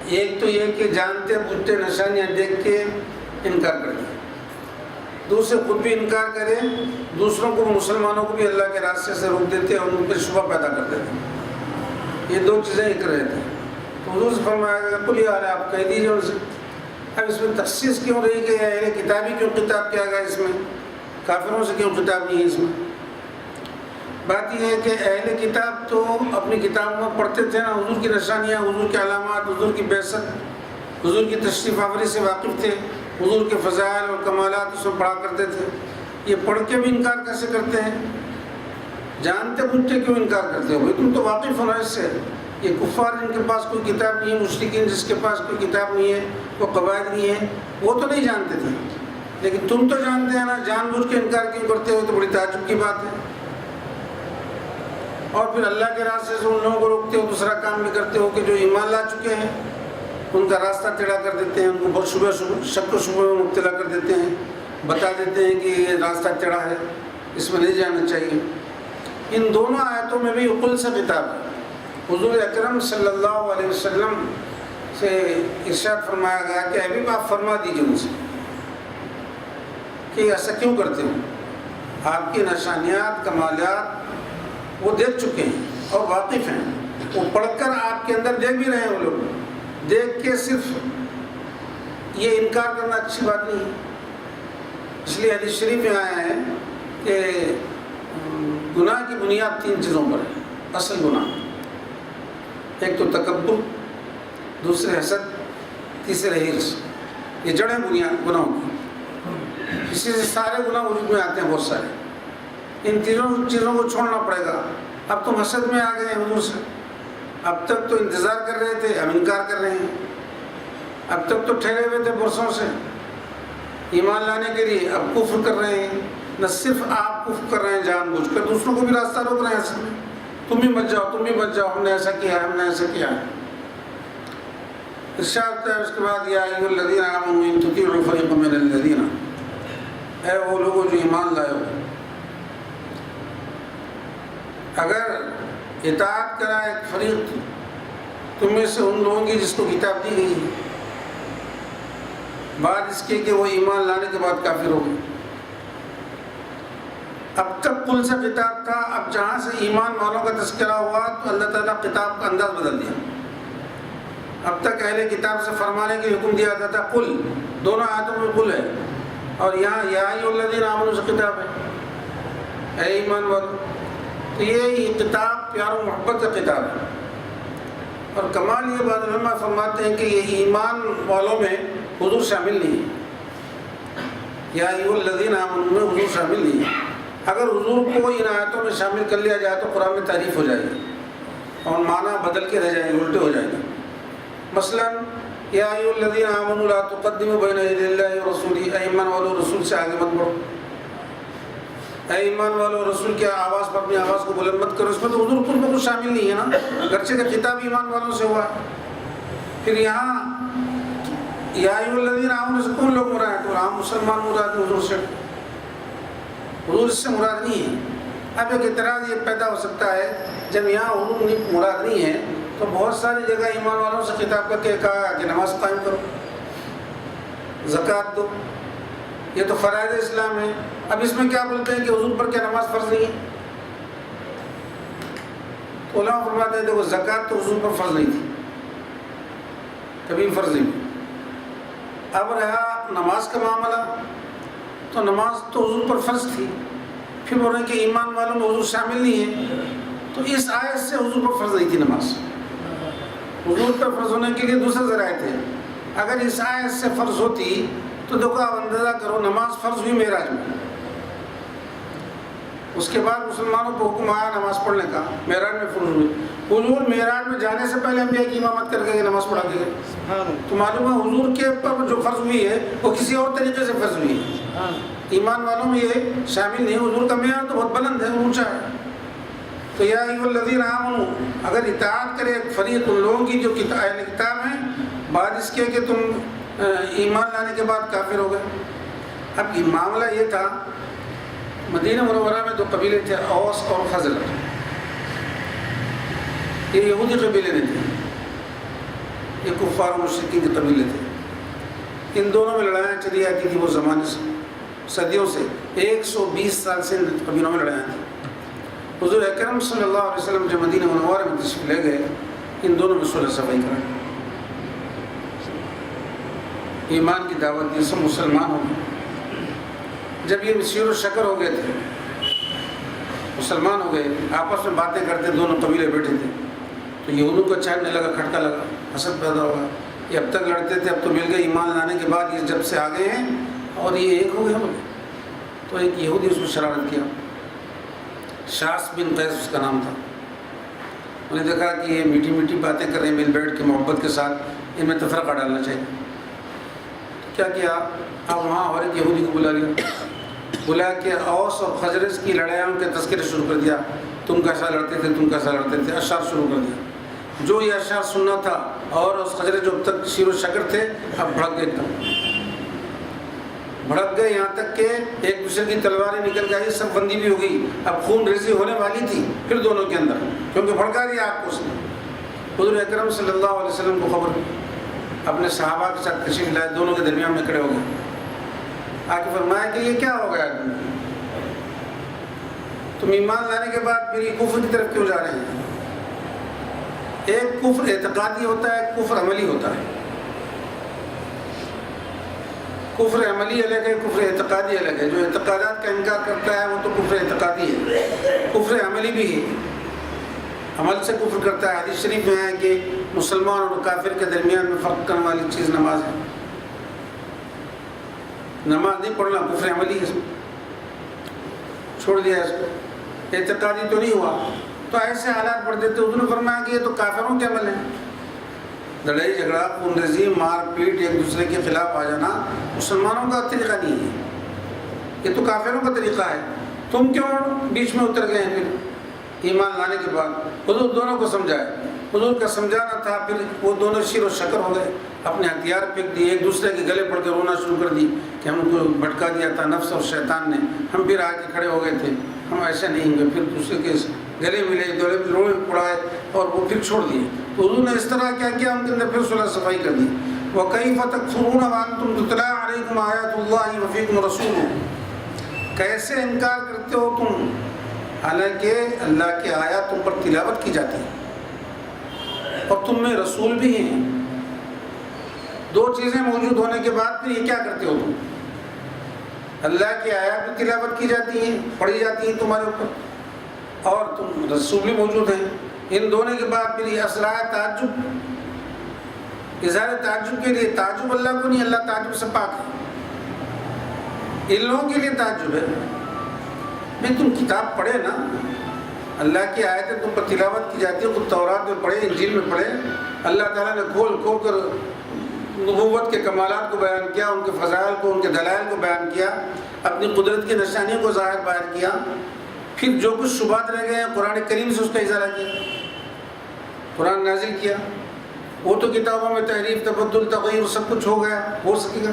ایک تو یہ کہ جانتے بوجھتے نشانیاں دیکھ کے انکار کر دیا، دوسرے خود بھی انکار کرے، دوسروں کو مسلمانوں کو بھی اللہ کے راستے سے روک دیتے اور ان پہ شبہ پیدا کر دیتے، یہ دو چیزیں ایک رہے تھے۔ تو حضور سے فرمایا گیا کل یار آپ کہہ دیجیے ان سے، اب اس میں تخصیص کیوں رہی کہ اہل کتابی کیوں خطاب کیا گیا، اس میں کافروں سے کیوں خطاب نہیں ہے؟ اس میں بات یہ ہے کہ اہل کتاب تو اپنی کتابوں میں پڑھتے تھے نا، حضور کی نشانیاں، حضور کے علامات، حضور کی بعثت، حضور کی تشریف آوری سے واقف تھے، حضور کے فضائل اور کمالات اس میں پڑھا کرتے تھے۔ یہ پڑھ کے بھی انکار کیسے کرتے ہیں؟ جانتے بوجھتے کیوں انکار کرتے ہو؟ تم تو واقف ہونا اس سے۔ یہ کفار جن کے پاس کوئی کتاب نہیں ہے، مشرکین جس کے پاس کوئی کتاب نہیں ہے، وہ قواعد نہیں ہے، وہ تو نہیں جانتے تھے، لیکن تم تو جانتے ہیں نا، جان بوجھ کے انکار کیوں کرتے ہو؟ تو بڑی تعجب کی بات ہے۔ اور پھر اللہ کے راستے سے ان لوگوں کو روکتے ہو، دوسرا کام بھی کرتے ہو کہ جو ایمان لا چکے ہیں ان کا راستہ ٹیڑھا کر دیتے ہیں، ان کو بہت شک و شبہ میں مبتلا کر دیتے ہیں، بتا دیتے ہیں کہ یہ راستہ ٹیڑھا ہے، اس میں نہیں جانا چاہیے۔ ان دونوں آیتوں میں بھی قل سے خطاب ہے۔ حضور اکرم صلی اللہ علیہ وسلم سے ارشاد فرمایا گیا کہ ابھی آپ فرما دیجیے ان سے کہ ایسا کیوں کرتے ہو؟ آپ کی نشانیات کمالیات وہ دیکھ چکے ہیں اور واقف ہیں، وہ پڑھ کر آپ کے اندر دیکھ بھی رہے ہیں، وہ لوگ دیکھ کے صرف یہ انکار کرنا اچھی بات نہیں ہے۔ اس لیے حدیث شریف میں آیا ہے کہ گناہ کی بنیاد 3 چیزوں پر ہے، اصل گناہ، ایک تو تکبر، دوسرے حسد، تیسرے ہرس، یہ جڑیں بنیاد گناہوں کی، اسی سے سارے گناہ وجود میں آتے ہیں بہت سارے۔ ان چیزوں کو چھوڑنا پڑے گا۔ اب تم حسد میں آ گئے ہیں حضور سے، اب تک تو انتظار کر رہے تھے، اب انکار کر رہے ہیں، اب تک تو ٹھہرے ہوئے تھے برسوں سے ایمان لانے کے لیے، اب کفر کر رہے ہیں۔ نہ صرف آپ کفر کر رہے ہیں جان بوجھ کر، دوسروں کو بھی راستہ روک رہے ہیں حسد میں، تم بھی مت جاؤ، تم بھی مت جاؤ، ہم نے ایسا کیا ہے، ہم نے ایسا کیا ہے۔ ارشاد ہے اس کے بعد یا ایھا الذین آمنوا ان تطیعوا فریقا من الذین، اے وہ لوگوں جو ایمان لائے ہو، اگر اطاعت کرا ایک فریق تم میں سے ان لوگوں کی جس کو کتاب دی گئی ہے، بعد اس کے کہ وہ ایمان لانے کے بعد کافر ہو گئے۔ اب تک کل سے خطاب تھا، اب جہاں سے ایمان والوں کا تذکرہ ہوا تو اللہ تعالیٰ کتاب کا انداز بدل دیا۔ اب تک اہل کتاب سے فرمانے کی حکم دیا جاتا تھا قل، دونوں آیتوں میں قل ہے، اور یہاں یا ایھا الذین آمنوا سے خطاب ہے، اے ایمان والو۔ تو یہ کتاب پیار و محبت کا کتاب ہے، اور کمال یہ بعض علماء فرماتے ہیں کہ یہ ایمان والوں میں حضور شامل نہیں ہے، یا ایھا الذین آمنوا میں حضور شامل نہیں ہے۔ اگر حضور کو ان آیتوں میں شامل کر لیا جائے تو قرآن میں تعریف ہو جائے گی اور معنی بدل کے رہ جائیں گے، الٹے ہو جائیں گے۔ مثلا یا ایھا الذین آمنوا لا تقدموا بین یدی اللہ ورسولہ، اے ایمان والو رسول سے آگے مت بڑھو، اے ایمان والو رسول کی آواز پر اپنی آواز کو بلند مت کرو۔ اس میں تو حضور خود بخود شامل نہیں ہے نا، گرچہ کا خطاب ایمان والوں سے ہوا ہے۔ پھر یہاں یا ایھا الذین آمنوا سے کون لوگ مراد ہیں؟ تو عام مسلمان مراد ہیں، حضور سے، حضور اس سے مراد نہیں ہے۔ اب ایک اعتراض یہ پیدا ہو سکتا ہے جب یہاں حضور مراد نہیں ہے تو بہت ساری جگہ ایمان والوں سے خطاب کر کے کہا کہ نماز قائم کرو، زکوٰۃ دو، یہ تو فرائض اسلام ہے۔ اب اس میں کیا بولتے ہیں کہ حضور پر کیا نماز فرض نہیں ہے؟ تو علماء فرماتے ہیں دیکھو زکوٰۃ تو حضور پر فرض نہیں تھی، کبھی فرض نہیں۔ اب رہا نماز کا معاملہ، تو نماز تو حضور پر فرض تھی، پھر بول رہے ہیں کہ ایمان والوں میں حضور شامل نہیں ہے، تو اس آیت سے حضور پر فرض نہیں تھی نماز۔ حضور پر فرض ہونے کے لیے دوسرے ذرائع تھے۔ اگر اس آیت سے فرض ہوتی تو دیکھو آپ اندازہ کرو، نماز فرض ہوئی معراج میں، اس کے بعد مسلمانوں کو حکم آیا نماز پڑھنے کا، معراج میں فرض ہوئی۔ حضور معراج میں جانے سے پہلے انبیاء کی امامت کر کے نماز پڑھا کے گئے، تو معلوم ہے حضور کے پر جو فرض ہوئی ہے وہ کسی اور طریقے سے فرض ہوئی ہے، ایمان والوں میں یہ شامل نہیں۔ حضور کا معیار تو بہت بلند ہے، اونچا ہے۔ تو یا ایھا الذین آمنوا، اگر اطاعت کرے ایک فریق ان لوگوں کی جو اہل کتاب ہیں، بعد اس کے کہ تم ایمان لانے کے بعد کافر ہو گئے۔ اب یہ معاملہ یہ تھا، مدینہ منورہ میں 2 قبیلے تھے، اوس اور خزرج، یہ یہودی قبیلے نہیں تھے، یہ کفار و مشرکین کے قبیلے تھے. ان دونوں میں لڑائیاں چلی آتی تھی وہ زمانے سے، صدیوں سے. 120 سال سے ان قبیلوں میں لڑائیاں تھیں. حضور اکرم صلی اللہ علیہ وسلم جو مدینہ منورہ میں تشریف لے گئے، ان دونوں میں صلح صفائی کرائی، ایمان کی دعوت دی، سب مسلمان ہو گئے. جب یہ شیر و شکر ہو گئے تھے، مسلمان ہو گئے، آپس میں باتیں کرتے، دونوں قبیلے بیٹھے تھے، تو یہودوں کو چاہنے لگا، کھٹکا لگا، حسد پیدا ہوگا. یہ اب تک لڑتے تھے، اب تو مل گئے، ایمان لانے کے بعد یہ جب سے آ گئے ہیں اور یہ ایک ہو گئے ہم. تو ایک یہودی اس میں شرارت کیا، شاس بن قیس اس کا نام تھا. انہوں نے دیکھا کہ یہ میٹھی میٹھی باتیں کر رہے ہیں مل بیٹھ کے محبت کے ساتھ، ان میں تفرقہ ڈالنا چاہیے. کیا کیا؟ اب وہاں اور ایک یہودی کو بلا لیا، بلا کے اوس اور خزرج کی لڑائیوں کے تذکرے شروع کر دیا. تم کیسا لڑتے تھے، تم کیسا لڑتے تھے، اشعار شروع کر دیا. جو یہ اشعار سننا تھا، اور اس خزرج جو اب تک شیر و شکر تھے، اب بھڑک گئے بھڑک گئے یہاں تک کہ ایک دوسرے کی تلواریں نکل گئی، سب بندی بھی ہو گئی. اب خون ریزی ہونے والی تھی پھر دونوں کے اندر، کیونکہ بھڑکا دیا آپ کو اس نے. حضور اکرم صلی اللہ علیہ وسلم کو خبر، اپنے صحابہ کے ساتھ تشریف لائے، دونوں کے درمیان میں کھڑے ہو گئے. آ کے فرمایا کہ یہ کیا ہو گیا، تم ایمان لانے کے بعد پھر یہ کفر کی طرف کیوں جا رہے ہیں؟ ایک کفر اعتقادی ہوتا ہے، کفر عملی ہوتا ہے. کفر عملی الگ ہے، کفر اعتقادی الگ ہے. جو اعتقادات کا انکار کرتا ہے وہ تو کفر اعتقادی ہے. کفر عملی بھی ہے، عمل سے کفر کرتا ہے. حدیث شریف میں ہے کہ مسلمان اور کافر کے درمیان میں فرق کرنے والی چیز نماز ہے. نماز نہیں پڑھنا کفر عملی ہے، چھوڑ دیا اس کو، اعتقادی تو نہیں ہوا. تو ایسے حالات پڑھ دیتے. حضور نے فرمایا کہ یہ تو کافروں کے عمل ہیں. لڑائی جھگڑا، خون ریزی، مار پیٹ، ایک دوسرے کے خلاف آ جانا مسلمانوں کا طریقہ نہیں ہے، یہ تو کافروں کا طریقہ ہے. تم کیوں بیچ میں اتر گئے ہیں پھر ایمان لانے کے بعد؟ حضور دونوں کو سمجھائے، حضور کا سمجھانا تھا. پھر وہ دونوں شیر و شکر ہو گئے، اپنے ہتھیار پھینک دیے، ایک دوسرے کے گلے پڑ کے رونا شروع کر دی کہ ہم کو بھٹکا دیا تھا نفس اور شیطان نے. ہم پھر آ کے کھڑے ہو گئے تھے، ہم ایسے نہیں ہوں گے. پھر دوسرے کے گلے ملے، گلے رونے پڑائے اور وہ پھر چھوڑ دیے. تو حضور نے اس طرح کیا کیا، ان کے اندر پھر صلح صفائی کر دی. وَكَيْفَ تَكْفُرُونَ وَأَنْتُمْ تُتْلَىٰ عَلَيْكُمْ آيَاتُ اللَّهِ وَفِيكُمْ رَسُولُهُ، کیسے انکار کرتے ہو تم حالانکہ اللہ کی آیات تم پر تلاوت کی جاتی ہے اور تم میں رسول بھی ہیں. دو چیزیں موجود ہونے کے بعد پھر یہ کیا کرتے ہو تم؟ اللہ کی آیات بھی تلاوت کی جاتی ہیں، پڑھی جاتی ہیں تمہارے اوپر، اور تم رسول بھی موجود ہیں. ان دونوں کے بعد پھر یہ اسرار تعجب، اظہار تعجب کے لیے. تعجب اللہ کو نہیں، اللہ تعجب سے پاک ہے. ان لوگوں کے لیے تعجب ہے. میں تم کتاب پڑھے نا، اللہ کی آیتیں تم پر تلاوت کی جاتی ہے، خود تورات میں پڑھے، انجیل میں پڑھے. اللہ تعالیٰ نے کھول کھول کر نبوت کے کمالات کو بیان کیا، ان کے فضائل کو، ان کے دلائل کو بیان کیا، اپنی قدرت کی نشانیوں کو ظاہر باہر کیا. پھر جو کچھ شبہات رہ گئے ہیں قرآن کریم سے اس کا ازالہ کیا، قرآن نازل کیا. وہ تو کتابوں میں تحریف، تبدل، تغیر سب کچھ ہو گیا، ہو سکے گا،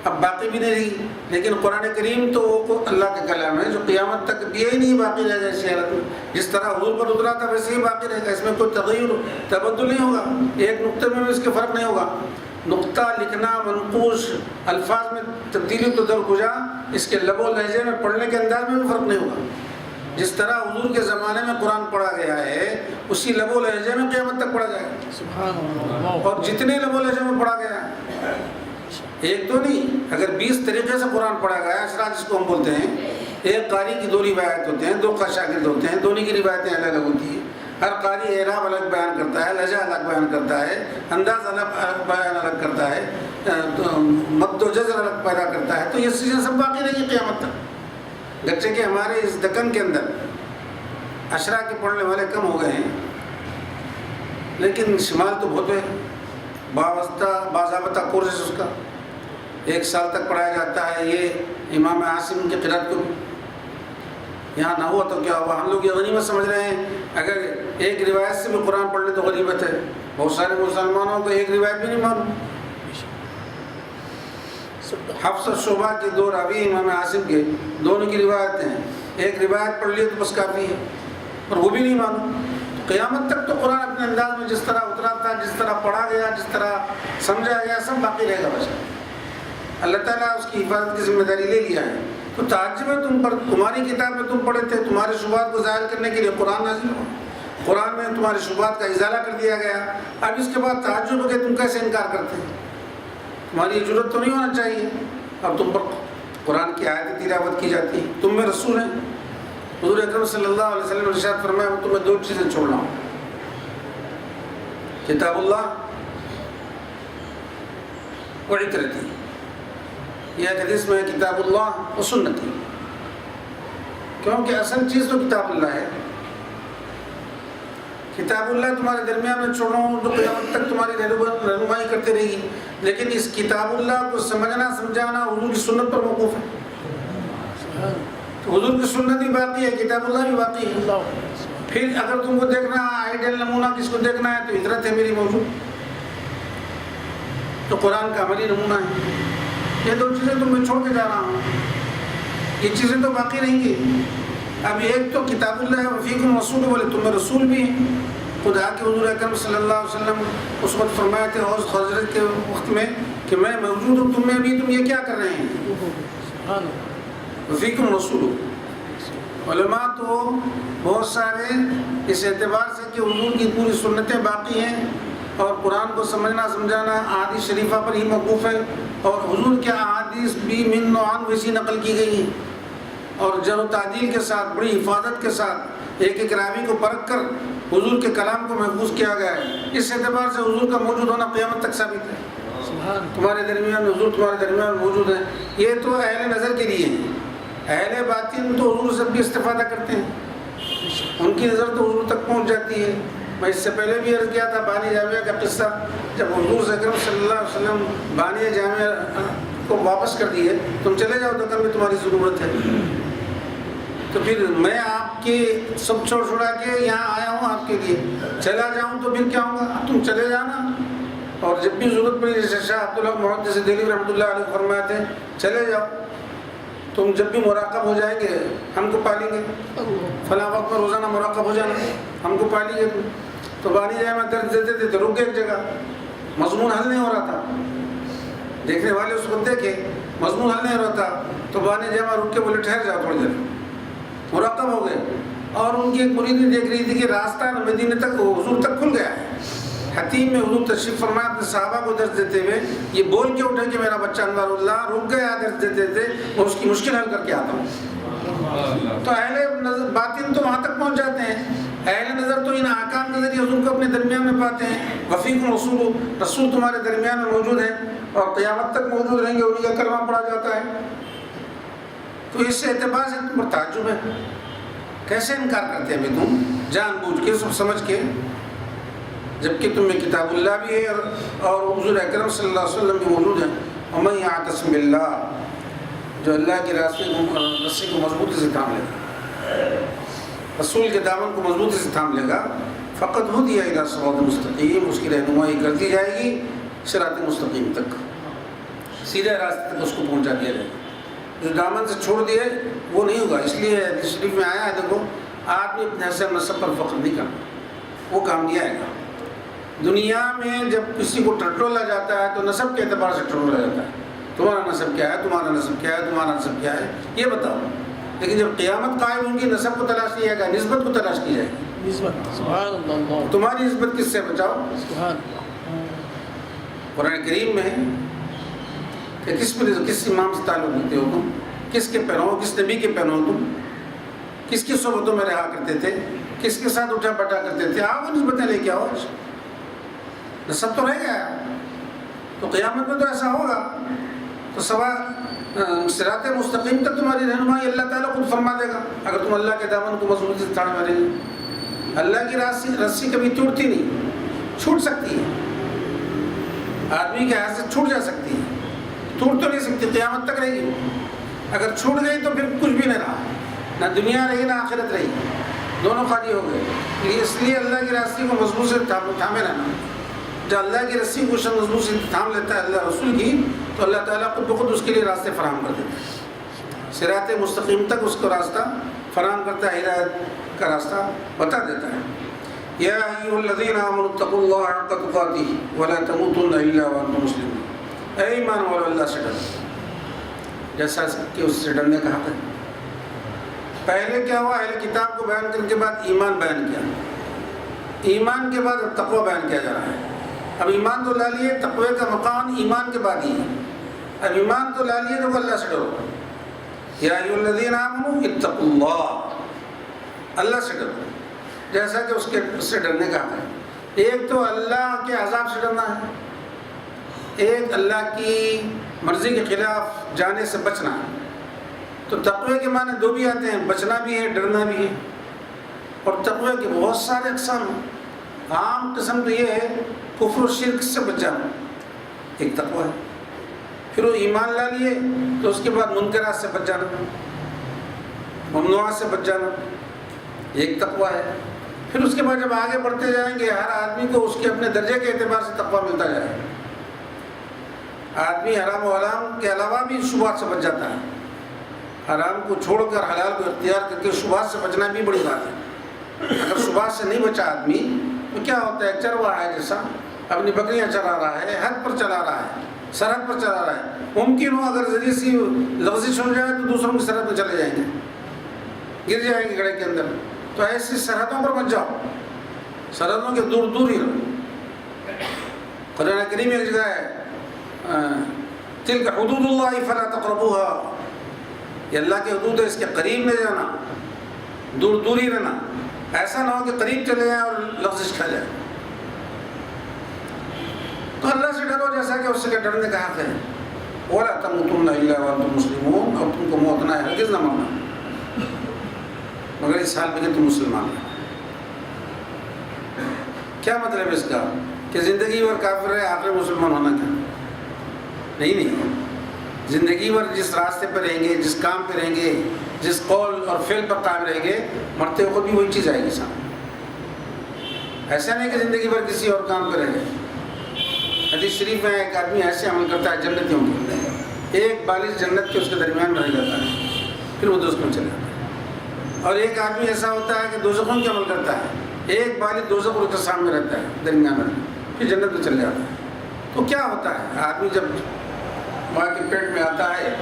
اب باقی بھی نہیں رہی. لیکن قرآن کریم تو وہ اللہ کا کلام ہے جو قیامت تک بھی ہی نہیں باقی رہے گا. اسی حالت میں جس طرح حضور پر اترا تھا ویسے ہی باقی رہے گا، اس میں کوئی تغیر تبدل نہیں ہوگا. ایک نقطے میں اس کے فرق نہیں ہوگا. نقطہ لکھنا، منقوش الفاظ میں تبدیلی تو درگزا، اس کے لب و لہجے میں پڑھنے کے انداز میں بھی فرق نہیں ہوگا. جس طرح حضور کے زمانے میں قرآن پڑھا گیا ہے اسی لب و لہجے میں قیامت تک پڑھا جائے گا. سبحان اللہ. اور جتنے لب و لہجے میں پڑھا گیا ہے، ایک تو نہیں، اگر 20 طریقے سے قرآن پڑھا گیا ہے، اشرا جس کو ہم بولتے ہیں، ایک قاری کی 2 روایت ہوتے ہیں، 2 کا شاگرد ہوتے ہیں، دونوں کی روایتیں الگ الگ ہوتی ہیں. ہر قاری اعراب الگ بیان کرتا ہے، لہجہ الگ بیان کرتا ہے، انداز الگ بیان الگ کرتا ہے، مد و جزر الگ پیدا کرتا ہے. تو یہ چیزیں سب باقی رہیں گی قیامت تک. گرچہ کہ ہمارے اس دکن کے اندر اشرا کے پڑھنے والے کم ہو گئے ہیں، لیکن شمال تو بہت ہے. باضابطہ کورس اس کا 1 سال تک پڑھایا جاتا ہے. یہ امام عاصم کی قرأت کو یہاں نہ ہوا تو کیا ہوا؟ ہم لوگ یہ غنیمت سمجھ رہے ہیں. اگر ایک روایت سے بھی قرآن پڑھ لے تو غنیمت ہے. بہت سارے مسلمانوں کو ایک روایت بھی نہیں معلوم. حفص اور شعبہ کے 2 راوی امام عاصم کے، دونوں کی روایتیں ہیں. ایک روایت پڑھ لی تو بس کافی ہے، اور وہ بھی نہیں معلوم. قیامت تک تو قرآن اپنے انداز میں جس طرح اترا تھا، جس طرح پڑھا گیا، جس طرح سمجھا گیا، سب باقی رہے گا بس. اللہ تعالیٰ اس کی حفاظت کی ذمہ داری لے لیا ہے. تو تعجب ہے تم پر، تمہاری کتاب میں تم پڑھے تھے، تمہارے شبہات کو ظاہر کرنے کے لیے قرآن نازل ہوا، قرآن میں تمہارے شبہات کا ازالہ کر دیا گیا. اب اس کے بعد تعجب ہو کہ تم کیسے انکار کرتے ہیں؟ تمہاری یہ ضرورت تو نہیں ہونا چاہیے. اب تم پر قرآن کی آیت تلاوت کی جاتی ہے، تم میں رسول ہیں. حضور اکرم صلی اللہ علیہ وسلم نے ارشاد فرمایا میں تمہیں 2 چیزیں چھوڑ رہا ہوں، کتاب اللہ و عترتی. یہ حدیث میں کتاب اللہ و سنتی، کیونکہ اصل چیز تو کتاب اللہ ہے. کتاب اللہ تمہارے درمیان میں چھوڑ رہا ہوں جو قیامت تک تمہاری رہنمائی کرتے رہے گی. لیکن اس کتاب اللہ کو سمجھنا سمجھانا حضور کی سنت پر موقوف ہے. حضور کی سنت بھی باقی ہے، کتاب اللہ بھی باقی ہے. پھر اگر تم کو دیکھنا آئیڈیل نمونہ کس کو دیکھنا ہے تو عطرت ہے میری موجود، تو قرآن کا عملی نمونہ ہے. یہ 2 چیزیں تم میں چھوڑ کے جا رہا ہوں، یہ چیزیں تو باقی رہیں گی. اب ایک تو کتاب اللہ ہے، وفیکم رسول، بولے تم میں رسول بھی ہیں. خدا کے حضور اکرم صلی اللہ علیہ وسلم اس وقت فرمائے تھے حوض خضرت کے وقت میں کہ میں موجود ہوں تم میں بھی، تم یہ کیا کر رہے ہیں؟ وفیکم رسول. علماء تو بہت سارے اس اعتبار سے کہ حضور کی پوری سنتیں باقی ہیں اور قرآن کو سمجھنا سمجھانا احادیث شریفہ پر ہی موقوف ہے، اور حضور کے احادیث بھی من نوعان ویسی نقل کی گئی ہیں اور جرح و تعدیل کے ساتھ بڑی حفاظت کے ساتھ ایک ایک راوی کو پرکھ کر حضور کے کلام کو محفوظ کیا گیا ہے. اس اعتبار سے حضور کا موجود ہونا قیامت تک ثابت ہے. تمہارے درمیان حضور تمہارے درمیان موجود ہے. یہ تو اہل نظر کے لیے ہے. اہل باطن تو حضور سے بھی استفادہ کرتے ہیں، ان کی نظر تو حضور تک پہنچ جاتی ہے. میں اس سے پہلے بھی عرض کیا تھا بانی جامعہ کا قصہ. جب حضور اکرم صلی اللہ علیہ وسلم بانی جامعہ کو واپس کر دیے، تم چلے جاؤ دکان میں تمہاری ضرورت ہے، تو پھر میں آپ کے سب چھوڑا کے یہاں آیا ہوں آپ کے لیے، چلا جاؤں تو پھر کیا ہوں گا؟ تم چلے جانا. اور جب بھی ضرورت پڑی، جیسے شاہ عبداللہ محدث دہلوی رحمۃ اللہ علیہ فرمایا تھے چلے جاؤ، تم جب بھی مراقب ہو جائیں گے ہم کو پالیں گے، فلاں وقت پر روزانہ مراقب ہو جانا ہم کو پالیں گے. تو بانی جائے میں درد دیتے تھے تو رک گئے ایک جگہ، مضمون حل نہیں ہو رہا تھا. دیکھنے والے اس کو دیکھے مضمون حل نہیں ہو رہا تھا تو بانی جائے میں رک کے بولے ٹھہر جاؤ تھوڑی دیر. مراقب ہو گئے اور ان کی ایک مریدی دیکھ رہی تھی کہ راستہ مدینے تک حضور تک کھل گیا ہے. حتیم میں حضور تشریف فرمایا اپنے صحابہ کو درس دیتے ہوئے یہ بول کے اٹھے کہ میرا بچہ انوار اللہ رک گیا درس دیتے تھے، اور اس کی مشکل حل کر کے آتا ہوں. تو اہل نظر باطن تو وہاں تک پہنچ جاتے ہیں. اہل نظر تو ان احکام کے ذریعے حضور کو اپنے درمیان میں پاتے ہیں. وفیکم رسول، رسول تمہارے درمیان میں موجود ہے اور قیامت تک موجود رہیں گے، انہیں کا کلمہ پڑھا جاتا ہے. تو اس اعتبار سے تم پر تعجب ہے، کیسے انکار کرتے ہیں تم جان بوجھ کے سب سمجھ کے، جبکہ تم میں کتاب اللہ بھی ہے اور حضور اکرم صلی اللہ علیہ وسلم بھی موجود ہے. ومن یعتصم باللہ، جو اللہ کی رسی کو مضبوطی سے تھام لے گا، رسول کے دامن کو مضبوطی سے تھام لے گا، فقط ہدی الی صراط مستقیم، اس کی رہنمائی کر دی جائے گی صراط مستقیم تک، سیدھے راستے تک اس کو پہنچا دیا جائے گا. جو دامن سے چھوڑ دیے وہ نہیں ہوگا. اس لیے حدیث شریف میں آیا ہے، دیکھو آدمی اپنے حسب نسب پر فخر نہیں کرنا، وہ کام نہیں آئے گا. دنیا میں جب کسی کو ٹٹولا جاتا ہے تو نسب کے اعتبار سے ٹٹولا جاتا ہے، تمہارا نسب کیا ہے، تمہارا نسب کیا ہے، تمہارا نسب کیا ہے، یہ بتاؤ. لیکن جب قیامت قائم ہوگی نسب کو تلاش کیا جائے گا، نسبت کو تلاش کی جائے گی. سبحان اللہ. تمہاری نسبت کس سے بچاؤ؟ قرآن کریم میں ہے کہ کس امام سے تعلق رکھتے ہو تم، کس کے پیروں ہو، کس نبی کے پیروں ہو تم، کس کی صحبتوں میں رہا کرتے تھے، کس کے ساتھ اٹھا پٹا کرتے تھے. آؤ وہ نسبتیں لے کے آؤ. نسب تو رہ گیا، تو قیامت میں تو ایسا ہوگا. تو سوا صراط مستقیم تک تمہاری رہنمائی اللہ تعالیٰ خود فرما دے گا اگر تم اللہ کے دامن کو مضبوطی سے تھام مارے گے. اللہ کی رسی کبھی ٹوٹتی نہیں، چھوٹ سکتی ہے، آدمی کے ہاتھ سے چھوٹ جا سکتی ہے، ٹوٹ تو نہیں سکتی، قیامت تک رہے گی. اگر چھوٹ گئی تو پھر کچھ بھی نہیں رہا، نہ دنیا رہی نہ آخرت رہی، دونوں خالی ہو گئے. اس لیے اللہ کی رسی کو مضبوط سے تھامے رہنا. جو اللہ کی رسی کو مضبوط سے تھام لیتا ہے اللہ رسول کی، تو اللہ تعالیٰ خود بخود اس کے لیے راستے فراہم کر دیتا ہے. صراط مستقیم تک اس کو راستہ فراہم کرتا ہے، ہدایت کا راستہ بتا دیتا ہے. یا ایھا الذین آمنوا اتقوا اللہ حق تقاتہ ولا تموتن الا وانتم مسلمون، اے ایمان والو اللہ سے ڈرو جیسا کہ اس سے ڈرنے کا حق ہے۔ پہلے کیا ہوا، اہل کتاب کو بیان کرنے کے بعد ایمان بیان کیا، ایمان کے بعد تقوی بیان کیا جا رہا ہے۔ اب ایمان تو لا لیے، تقوی کا مقام ایمان کے بعد ہی ہے۔ اب ایمان تو لا لیے تو اللہ سے ڈرو، یا ایھا الذین آمنوا اتقوا اللہ، اللہ سے ڈرو جیسا کہ اس سے ڈرنے کا حق ہے۔ ایک تو اللہ کے عذاب سے ڈرنا ہے، ایک اللہ کی مرضی کے خلاف جانے سے بچنا ہے۔ تو تقوی کے معنی دو بھی آتے ہیں، بچنا بھی ہے، ڈرنا بھی ہے۔ اور تقوی کے بہت سارے اقسام ہیں۔ عام قسم تو یہ ہے کفر و شرک سے بچ جانا، ایک تقوی ہے۔ پھر وہ ایمان لا لیے تو اس کے بعد منکرات سے بچ جانا، ممنوعات سے بچ جانا، ایک تقوی ہے۔ پھر اس کے بعد جب آگے بڑھتے جائیں گے ہر آدمی کو اس کے اپنے درجے کے اعتبار سے تقوی ملتا جائے گا۔ آدمی حرام و حرام کے علاوہ بھی شبہات سے بچ جاتا ہے، حرام کو چھوڑ کر حلال کو اختیار کر کے شبہات سے بچنا بھی بڑی بات ہے۔ اگر شبہات سے نہیں بچا آدمی تو کیا ہوتا ہے، چرواہا ہے جیسا اپنی بکریاں چلا رہا ہے، حد پر چلا رہا ہے، سرحد پر چلا رہا ہے۔ ممکن ہو اگر ذریعے سی لغزش ہو جائے تو دوسروں کی سرحد پر چلے جائیں گے، گر جائیں گے گڑھے کے اندر۔ تو ایسی سرحدوں پر مت جاؤ، سرحدوں کے دور دور ہی رہو۔ قرآن کریم میں ایک جگہ ہے تلک حدود اللہ فلا تقربوها، یہ اللہ کے حدود ہے، اس کے قریب نہیں جانا، دور دور ہی رہنا۔ ایسا نہ ہو کہ قریب چلے جائیں اور لغزش کھا جائے۔ تو اللہ سے ڈرو جیسا کہ اس سے ڈرنے کا حق ہے۔ وَلَا تَمُوتُنَّ إِلَّا وَأَنْتُمْ مُسْلِمُونَ، اور تم کو موت نہ ہے، ہرگز نہ مرنا مگر اس حال میں کہ تم مسلمان ہیں۔ کیا مطلب اس کا کہ زندگی بھر کافر ہے، آخر مسلمان ہونا کیا؟ نہیں، زندگی بھر جس راستے پہ رہیں گے، جس کام پہ رہیں گے، جس قول اور فعل پر قائم رہیں گے، مرتے وقت بھی وہی چیز آئے گی سامنے۔ ایسا نہیں کہ زندگی بھر کسی اور کام پہ رہے۔ حدیث شریف میں ایک آدمی ایسے عمل کرتا ہے جنتیوں کے، ایک بالش جنت کے اس کے درمیان میں رہ جاتا ہے، پھر وہ دوزخ میں چلا جاتا ہے۔ اور ایک آدمی ایسا ہوتا ہے کہ دوزخوں کے عمل کرتا ہے، ایک بالش دوزخ اور اس کے سامنے رہتا ہے درمیان میں، پھر جنت میں چل جاتا ہے۔ تو کیا ہوتا ہے، آدمی جب ماں کے پیٹ میں آتا ہے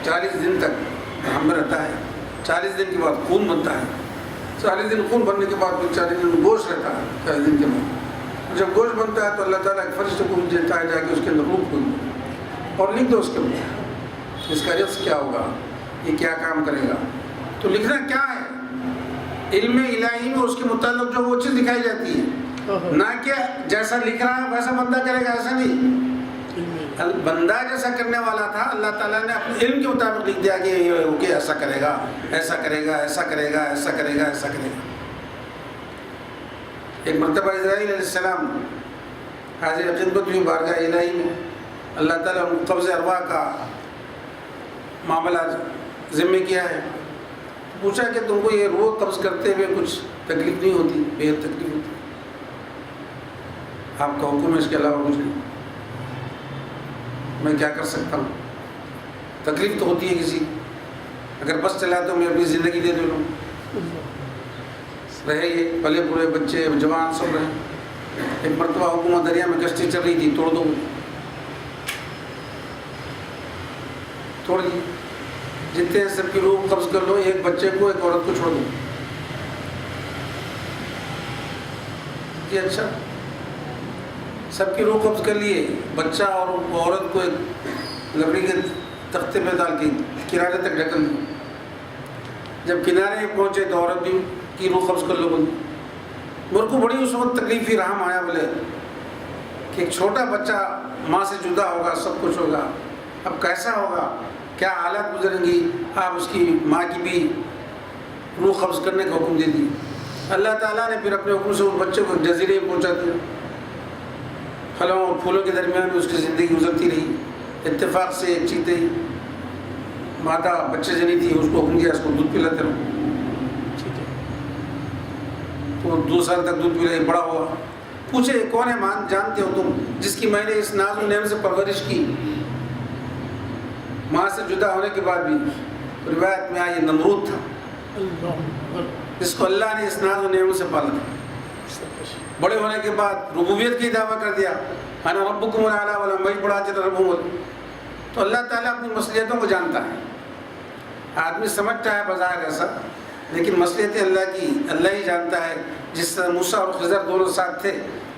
40 دن تک ہم میں رہتا ہے، 40 دن کے بعد خون بنتا ہے، 40 دن خون بننے کے بعد پھر 40 دن گوشت رہتا ہے 40 دن کے بعد۔ جب گوشت بنتا ہے تو اللہ تعالیٰ ایک فرشتے کو دیتا ہے، جا کے اس کے اندر روح کو اور لکھ دو اس کے اوپر اس کا رزق کیا ہوگا، یہ کیا کام کرے گا۔ تو لکھنا کیا ہے، علم الہی میں اس کے متعلق جو وہ چیز دکھائی جاتی ہے، نہ کہ جیسا لکھ رہا ہے ویسا بندہ کرے گا، ایسا نہیں۔ بندہ جیسا کرنے والا تھا اللہ تعالیٰ نے اپنے علم کے مطابق لکھ دیا کہ ایسا کرے گا، ایسا کرے گا، ایسا کرے گا، ایسا کرے گا، ایسا کرے گا۔ ایک مرتبہ اسرائیل علیہ السلام حاضر خدمت ہوئی بارگاہ الہی میں، اللہ تعالیٰ ان کو قبض ارواح کا معاملہ ذمہ کیا ہے۔ پوچھا کہ تم کو یہ روح قبض کرتے ہوئے کچھ تکلیف نہیں ہوتی؟ بے حد تکلیف ہوتی، آپ کا حکم ہے، اس کے علاوہ کچھ نہیں، میں کیا کر سکتا ہوں؟ تکلیف تو ہوتی ہے کسی، اگر بس چلا تو میں اپنی زندگی دے دوں، رہے یہ پلے پورے بچے جوان سب رہے۔ ایک مرتبہ حکومت دریا میں کشتی چل رہی تھی، توڑ دو، توڑ دی، جتنے ہیں سب کی روح قبض کر لو، ایک بچے کو ایک عورت کو چھوڑ دو۔ جی اچھا، سب کی روح قبض کر لیے، بچہ اور عورت کو ایک لکڑی کے تختے پہ ڈال کے کنارے تک ڈھکل دی۔ جب کنارے پہنچے تو عورت بھی کی روح قبض کر لو بولے۔ میرے کو بڑی اس وقت تکلیف ہی رحم آیا، بولے کہ ایک چھوٹا بچہ ماں سے جدا ہوگا، سب کچھ ہوگا، اب کیسا ہوگا، کیا حالات گزریں گی۔ آپ اس کی ماں کی بھی روح قبض کرنے کا حکم دے دی۔ اللہ تعالیٰ نے پھر اپنے حکم سے اس بچے کو جزیرے پہنچا دیا، پھلوں اور پھولوں کے درمیان میں اس کی زندگی گزرتی رہی۔ اتفاق سے ایک چیتے ہی مادہ بچے جنی تھی، اس کو حکم دیا اس کو دودھ پلاتے رہو، تو 2 سال تک دودھ پلائی، بڑا ہوا۔ پوچھے کون ہے مان جانتے ہو تم جس کی میں نے اس ناز و نعمت سے پرورش کی، ماں سے جدا ہونے کے بعد بھی؟ روایت میں آئی نمرود تھا، جس کو اللہ نے اس ناز و نعمت سے پالا تھا۔ بڑے ہونے کے بعد ربوبیت کی دعویٰ کر دیا، انا ربکم الاعلی والا وہی بڑا چل ربوبیت. تو اللہ تعالیٰ اپنی مصلحتوں کو جانتا ہے. آدمی سمجھتا ہے بظاہر ایسا، لیکن مصلحتیں اللہ کی اللہ ہی جانتا ہے. جس طرح موسیٰ اور خضر دونوں ساتھ تھے،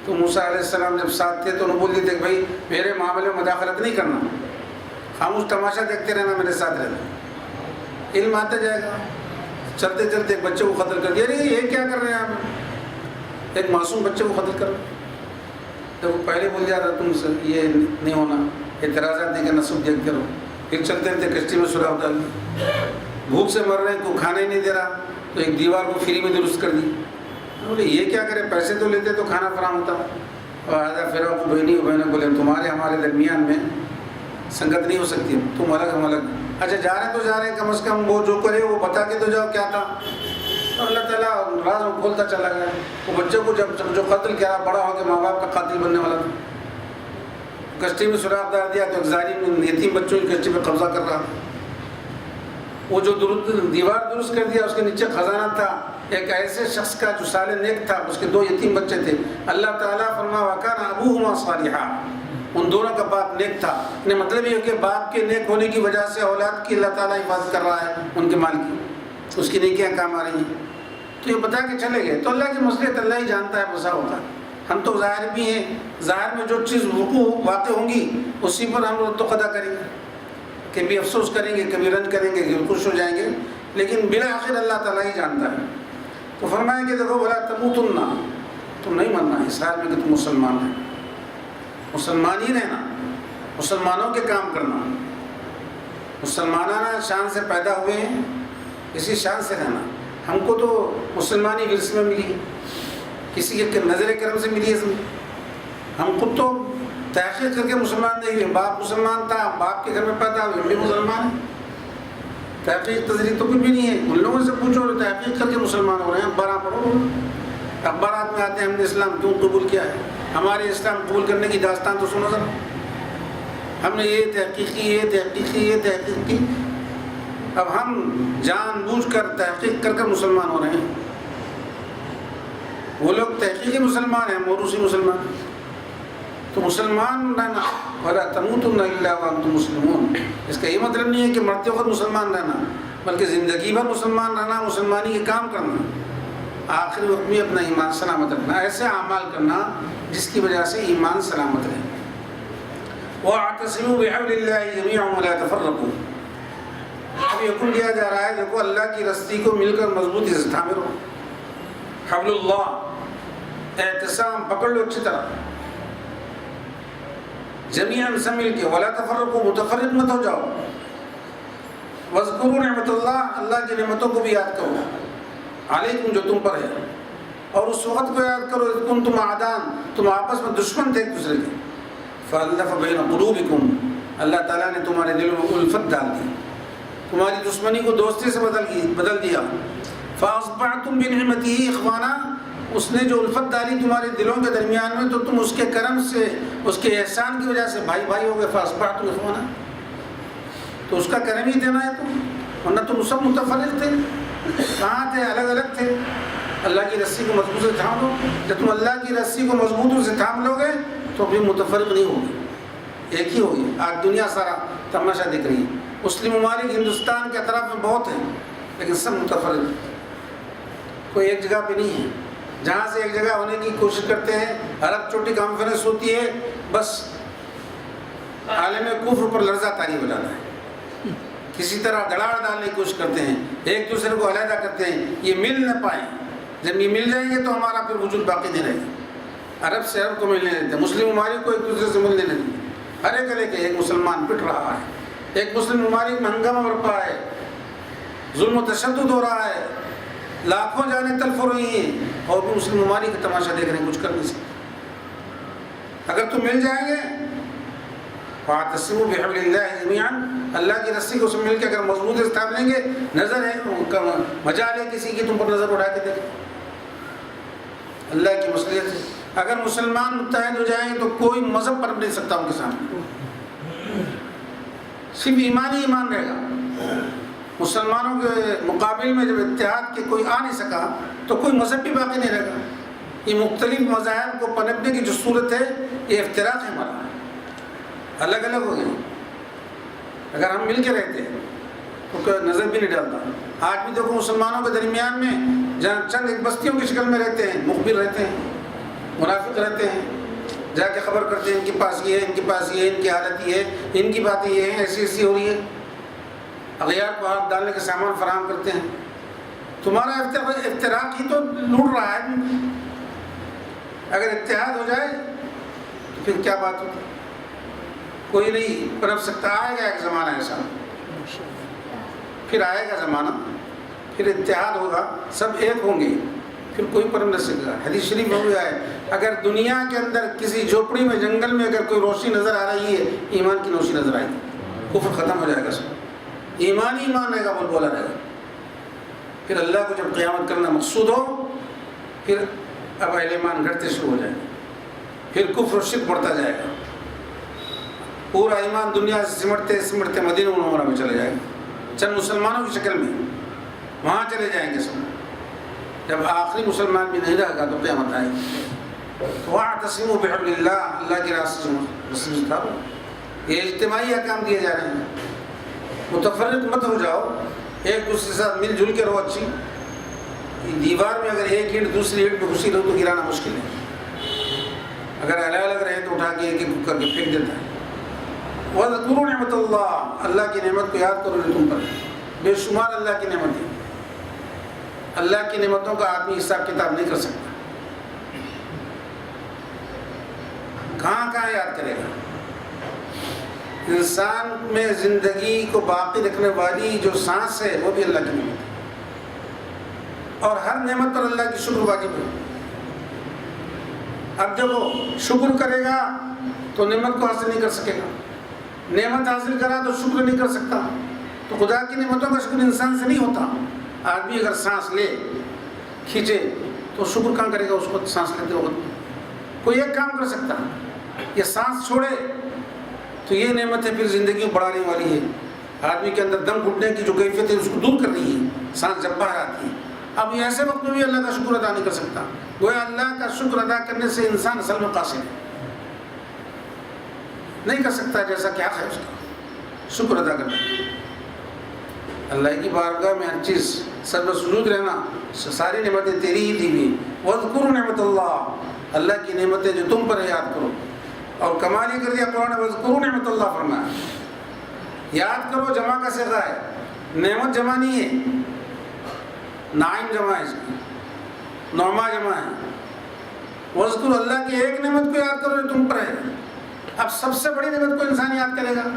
تو موسیٰ علیہ السلام جب ساتھ تھے تو انہوں بول دیتے کہ بھائی میرے معاملے میں مداخلت نہیں کرنا، خاموش تماشا دیکھتے رہنا، میرے ساتھ رہنا. علم آتا جائے گا. چلتے چلتے ایک بچے کو قتل کر دیا. ارے یہ کیا کر رہے ہیں آپ؟ ایک معصوم بچے کو قتل کر رہے ہیں. تو وہ پہلے بول جاتا تم سے یہ نہیں ہونا، اعتراضات نہیں کرنا، سب دیکھتے رہو. پھر چلتے رہتے کشتی میں سراغ ڈال دی. بھوک سے مر رہے ہیں، کوئی کھانا ہی نہیں دے رہا، تو ایک دیوار کو فری میں درست کر دی. بولے یہ کیا کرے، پیسے تو لیتے تو کھانا فراہم ہوتا. اور آدھا پھر کو بہنی بہنیں بولے تمہارے ہمارے درمیان میں سنگت نہیں ہو سکتی، تم الگ ہم الگ. اچھا جا رہے تو جا رہے ہیں، کم از کم وہ جو کرے وہ بتا کے تو جاؤ کیا تھا. تو اللہ تعالیٰ راز کھولتا چلا گیا. وہ بچے کو جب جو قتل کیا بڑا ہو کے ماں باپ کا قاتل بننے والا تھا. کشتی میں سراغ ڈال دیا تو ظالم یتیم بچوں کی کشتی پہ قبضہ کر رہا تھا. وہ جو دیوار درست کر دیا اس کے نیچے خزانہ تھا ایک ایسے شخص کا جو صالح نیک تھا، اس کے 2 یتیم بچے تھے. اللہ تعالیٰ فرما وَكَانَ أَبُوهُمَا صَالِحًا، ان دونوں کا باپ نیک تھا. یعنی مطلب یہ کہ باپ کے نیک ہونے کی وجہ سے اولاد کی اللہ تعالیٰ حفاظت کر رہا ہے، ان کے مال کی، اس کی نیکیاں کام آ رہی ہیں. تو یہ بتا کے چلے گئے. تو اللہ کی مصلحت اللہ ہی جانتا ہے بسا ہوتا. ہم تو ظاہر بھی ہیں، ظاہر میں جو چیز واقع ہوں گی اسی پر ہم لوگ تو قضا کریں گے. کبھی افسوس کریں گے، کبھی رنج کریں گے، کبھی خوش ہو جائیں گے، لیکن بالآخر اللہ تعالیٰ ہی جانتا ہے. تو فرمائیں کہ دیکھو وَلَا تَمُوتُنَّ، تم نہیں مرنا اس حال میں کہ تم مسلمان ہیں. مسلمان ہی رہنا، مسلمانوں کے کام کرنا، مسلمانانہ شان سے پیدا ہوئے ہیں، اسی شان سے رہنا. ہم کو تو مسلمانی ورث میں ملی، کسی کے نظر کرم سے ملی ہے. ہم خود تو تحقیق کر کے مسلمان نہیں ہوئے. باپ مسلمان تھا، باپ کے گھر میں پیدا ہوئے، ہم بھی مسلمان ہیں. تحقیق تجریح تو کچھ بھی نہیں ہے. ان لوگوں سے پوچھو تحقیق کر کے مسلمان ہو رہے ہیں. اخبار پڑھو، اخبارات میں آتے ہیں ہم نے اسلام کیوں قبول کیا ہے. ہمارے اسلام قبول کرنے کی داستان تو سنو ذرا. ہم نے یہ تحقیق کی، یہ تحقیق کی، یہ تحقیق کی. اب ہم جان بوجھ کر تحقیق کر مسلمان ہو رہے ہیں. وہ لوگ تحقیقی مسلمان ہیں، موروثی مسلمان. تو مسلمان رہنا، وَلَا تَمُوتُنَّ إِلَّا وَأَنْتُمْ مُسْلِمُونَ، اس کا یہ مطلب نہیں ہے کہ مرتے وقت مسلمان رہنا، بلکہ زندگی بھر مسلمان رہنا، مسلمانی کے کام کرنا، آخری وقت میں اپنا ایمان سلامت رکھنا، ایسے اعمال کرنا جس کی وجہ سے ایمان سلامت رہے. وَاعْتَصِمُوا بِحَبْلِ اللَّهِ جَمِيعًا وَلَا تَفَرَّقُوا. اب حکم دیا جا رہا ہے دیکھو اللہ کی رسی کو مل کر مضبوطی سے تھامے رہو. حبل اللہ، اعتصام پکڑ لو اچھی طرح، جمیعاً سے مل کے. ولا تفرقوا، متفرق مت ہو جاؤ. واذکروا نعمت اللہ، اللہ کی نعمتوں کو بھی یاد کرو، علیکم جو تم پر ہے. اور اس وقت کو یاد کرو اذ کنتم اعداء، تم آپس میں دشمن تھے ایک دوسرے کے. فالف بین قلوبکم، اللہ تعالیٰ نے تمہارے دلوں میں الفت ڈال دی، تمہاری دشمنی کو دوستی سے بدل دیا. فاصبحتم بنعمتہ اخوانا، اس نے جو الفت ڈالی تمہارے دلوں کے درمیان میں تو تم اس کے کرم سے، اس کے احسان کی وجہ سے بھائی بھائی ہو گئے. فاصبحتم اخوانا، تو اس کا کرم ہی دینا ہے تم، ورنہ تم سب متفرق تھے. کہاں تھے؟ الگ الگ تھے. اللہ کی رسی کو مضبوط سے تھام لو. جب تم اللہ کی رسی کو مضبوط سے تھام لو گے تو پھر متفرق نہیں ہوگی، ایک ہی ہوگی. آج دنیا سارا تماشا دکھ رہی ہے. مسلم ممالک ہندوستان کے اطراف میں بہت ہیں، لیکن سب متفرق، کوئی ایک جگہ پہ نہیں ہے. جہاں سے ایک جگہ ہونے کی کوشش کرتے ہیں، عرب چوٹی کانفرنس ہوتی ہے، بس عالم کفر پر لرزہ طاری ہو جاتا ہے. کسی طرح دڑاڑ ڈالنے کی کوشش کرتے ہیں، ایک دوسرے کو علیحدہ کرتے ہیں، یہ مل نہ پائیں. جب یہ مل جائیں گے تو ہمارا پھر وجود باقی نہیں رہے گا. عرب سے عرب کو ملنے دیتے، مسلم ممالک کو ایک دوسرے سے ملنے نہیں دیتے. ہر ایک لے کے ایک مسلمان پٹ رہا ہے، ایک مسلم ممالک میں ہنگامہ برپا ہے، ظلم و تشدد ہو رہا ہے، لاکھوں جانیں تلف ہو رہی ہیں، اور بھی مسلم ممالک کا تماشا دیکھ رہے ہیں، کچھ کر نہیں سکتے. اگر تم مل جائیں گے فَاعْتَصِمُوا بِحَبْلِ اللَّهِ جَمِيعًا، اللہ کی رسی کو سب مل کے اگر مضبوط سے تھام لیں گے، نظر ہے مجال ہے کسی کی تم پر نظر اٹھا کے دیکھیں. اللہ کی مصلحت ہے. اگر مسلمان متحد ہو جائیں گے تو کوئی مذہب پر نہیں سکتا ان کے سامنے، صرف ایمان ہی ایمان رہے گا. مسلمانوں کے مقابل میں جب اتحاد کے کوئی آ نہیں سکا تو کوئی مذہب بھی باقی نہیں رہے گا. یہ مختلف مذاہب کو پنپنے کی جو صورت ہے یہ افتراق ہے ہمارا، الگ الگ ہو گئے۔ اگر ہم مل کے رہتے تو کوئی نظر بھی نہیں ڈالتا۔ آج بھی دیکھو مسلمانوں کے درمیان میں جہاں چند ایک بستیوں کی شکل میں رہتے ہیں، مخبر رہتے ہیں، منافق رہتے ہیں، جا کے خبر کرتے ہیں ان کے پاس یہ ہے، ان کے پاس یہ ہے، ان کی حالت یہ ہے، ان کی باتیں یہ ہیں، ایسی ایسی ہو رہی ہے، اغیار کو ہاتھ ڈالنے کے سامان فراہم کرتے ہیں۔ تمہارا افتراق ہی تو لوٹ رہا ہے۔ اگر اتحاد ہو جائے تو پھر کیا بات ہوتی، کوئی نہیں پنپ سکتا۔ آئے گا ایک زمانہ ایسا، پھر آئے گا زمانہ، پھر اتحاد ہوگا، سب ایک ہوں گے، پھر کوئی پنپ نہ سکے گا۔ حدیث شریف میں ہوا ہے اگر دنیا کے اندر کسی جھوپڑی میں جنگل میں اگر کوئی روشنی نظر آ رہی ہے، ایمان کی روشنی نظر آئے گی، کفر ختم ہو جائے گا، سب ایمان ہی ایمان رہے گا، بولا رہے گا۔ پھر اللہ کو جب قیامت کرنا مقصود ہو، پھر اب اہل ایمان گھٹتے شروع ہو جائیں گے، پھر کفر و شرک بڑھتا جائے گا، پورا ایمان دنیا سے سمٹتے سمٹتے مدینہ منورہ میں چلے جائے گا، چند مسلمانوں کی شکل میں وہاں چلے جائیں گے سب۔ جب آخری مسلمان بھی نہیں رہے گا تو قیامت آئے گی۔ وَاعْتَصِمُوا بِحَبْلِ اللَّهِ، اللہ کے راستے سے مستقام۔ یہ اجتماعی احکام دیے جا رہے ہیں، متفرق مت ہو جاؤ، ایک دوسرے کے ساتھ مل جل کے رہو۔ اچھی دیوار میں اگر ایک اینٹ دوسری اینٹ میں گھسی رہو تو گرانا مشکل ہے، اگر الگ الگ رہے تو اٹھا کے ایک ایک کر کے پھینک دیتا ہے۔ وَاذْكُرُوا نِعْمَتَ اللَّهِ، اللہ کی نعمت کو یاد کرو جو تم پر ہے، بے شمار اللہ کی نعمت ہے۔ اللہ کی نعمتوں کا آدمی حساب کتاب نہیں کر سکتا، کہاں کہاں یاد کرے گا۔ انسان میں زندگی کو باقی رکھنے والی جو سانس ہے وہ بھی اللہ کی نعمت ہے، اور ہر نعمت پر اللہ کی شکر واجب ہے۔ اب جب وہ شکر کرے گا تو نعمت کو حاصل نہیں کر سکے گا، نعمت حاصل کرا تو شکر نہیں کر سکتا۔ تو خدا کی نعمتوں کا شکر انسان سے نہیں ہوتا۔ آدمی اگر سانس لے کھینچے تو شکر کہاں کرے گا اس کو؟ سانس لیتے وقت کوئی ایک کام کر سکتا، یہ سانس چھوڑے تو یہ نعمت ہے پھر زندگی کو بڑھانے والی ہے، آدمی کے اندر دم گھٹنے کی جو کیفیت ہے اس کو دور کر رہی ہے، سانس جب باہر آتی ہے۔ اب ایسے وقت میں بھی اللہ کا شکر ادا نہیں کر سکتا، گویا اللہ کا شکر ادا کرنے سے انسان اصل میں قاصر ہے، نہیں کر سکتا جیسا کہ حق ہے اس کا شکر ادا کرنا۔ اللہ کی بارگاہ میں ہر چیز سر و سجود رہنا، ساری نعمتیں تیری ہی دی ہوئی۔ وَاذْكُرُوا نِعْمَتَ اللَّهِ، اللہ کی نعمتیں جو تم پر ہے یاد کرو، اور کمال ہی کر دیا قرآن نے وَاذْكُرُوا نِعْمَتَ اللَّهِ فرمایا، یاد کرو جمع کا صیغہ ہے، نعمت جمع نہیں ہے، نعیم جمع ہے، اس کی نعمہ جمع ہے۔ وَاذْكُرُوا، اللہ کی ایک نعمت کو یاد کرو جو تم پر ہے۔ اب سب سے بڑی نعمت کو انسان یاد کرے گا،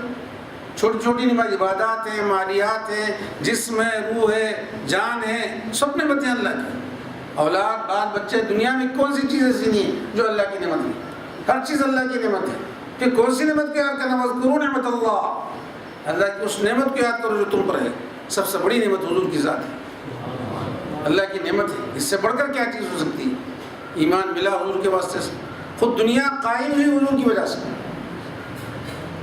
چھوٹی چھوٹی نعمت عبادات ہیں، مالیات ہیں، جسم ہے، روح ہے، جان ہے، سب نعمتیں اللہ کی۔ اولاد، بال بچے، دنیا میں کون سی چیز ایسی نہیں ہے جو اللہ کی نعمت ہے؟ ہر چیز اللہ کی نعمت ہے۔ پھر کون سی نعمت کو یاد کرنا؟ وَاذْكُرُوا نِعْمَتَ اللَّهِ، اللہ کی اس نعمت کو یاد کرو جو تم پر ہے۔ سب سے بڑی نعمت حضور کی ذات ہے، اللہ کی نعمت ہے، اس سے بڑھ کر کیا چیز ہو سکتی ہے؟ ایمان ملا حضور کے واسطے سے، خود دنیا قائم ہوئی حضور کی وجہ سے،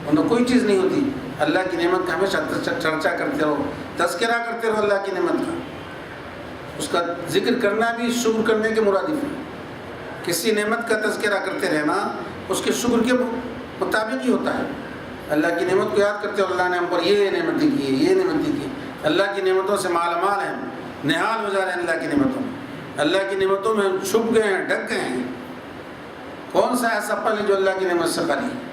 ورنہ کوئی چیز نہیں ہوتی۔ اللہ کی نعمت کا ہمیشہ چرچا کرتے رہو، تذکرہ کرتے رہو اللہ کی نعمت کا، اس کا ذکر کرنا بھی شکر کرنے کے مرادف ہے۔ کسی نعمت کا تذکرہ کرتے رہنا اس کے شکر کے مطابق ہی ہوتا ہے۔ اللہ کی نعمت کو یاد کرتے ہو، اللہ نے ہم پر یہ نعمتیں کی ہے، یہ نعمتیں کی، اللہ کی نعمتوں سے مال مال ہیں، نہال ہو جا رہے ہیں اللہ کی نعمتوں میں، اللہ کی نعمتوں میں چھپ گئے ہیں، ڈھک گئے ہیں۔ کون سا ایسا پل ہے جو اللہ کی نعمت سے خالی ہے؟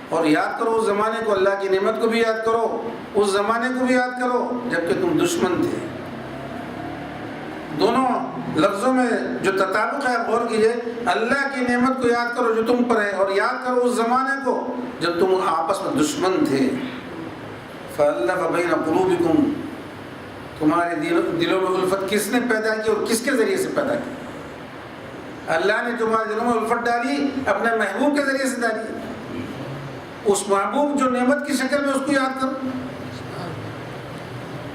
اور یاد کرو اس زمانے کو، اللہ کی نعمت کو بھی یاد کرو، اس زمانے کو بھی یاد کرو جبکہ تم دشمن تھے۔ دونوں لفظوں میں جو تطابق ہے غور کیجئے، اللہ کی نعمت کو یاد کرو جو تم پر ہے، اور یاد کرو اس زمانے کو جب تم آپس میں دشمن تھے۔ فَأَلَّفَ بَيْنَ قُلُوبِكُمْ، تمہارے دلوں میں الفت کس نے پیدا کی اور کس کے ذریعے سے پیدا کی؟ اللہ نے تمہارے دلوں میں الفت ڈالی، اپنے محبوب کے ذریعے سے ڈالی۔ اس محبوب جو نعمت کی شکل میں، اس کو یاد کرو۔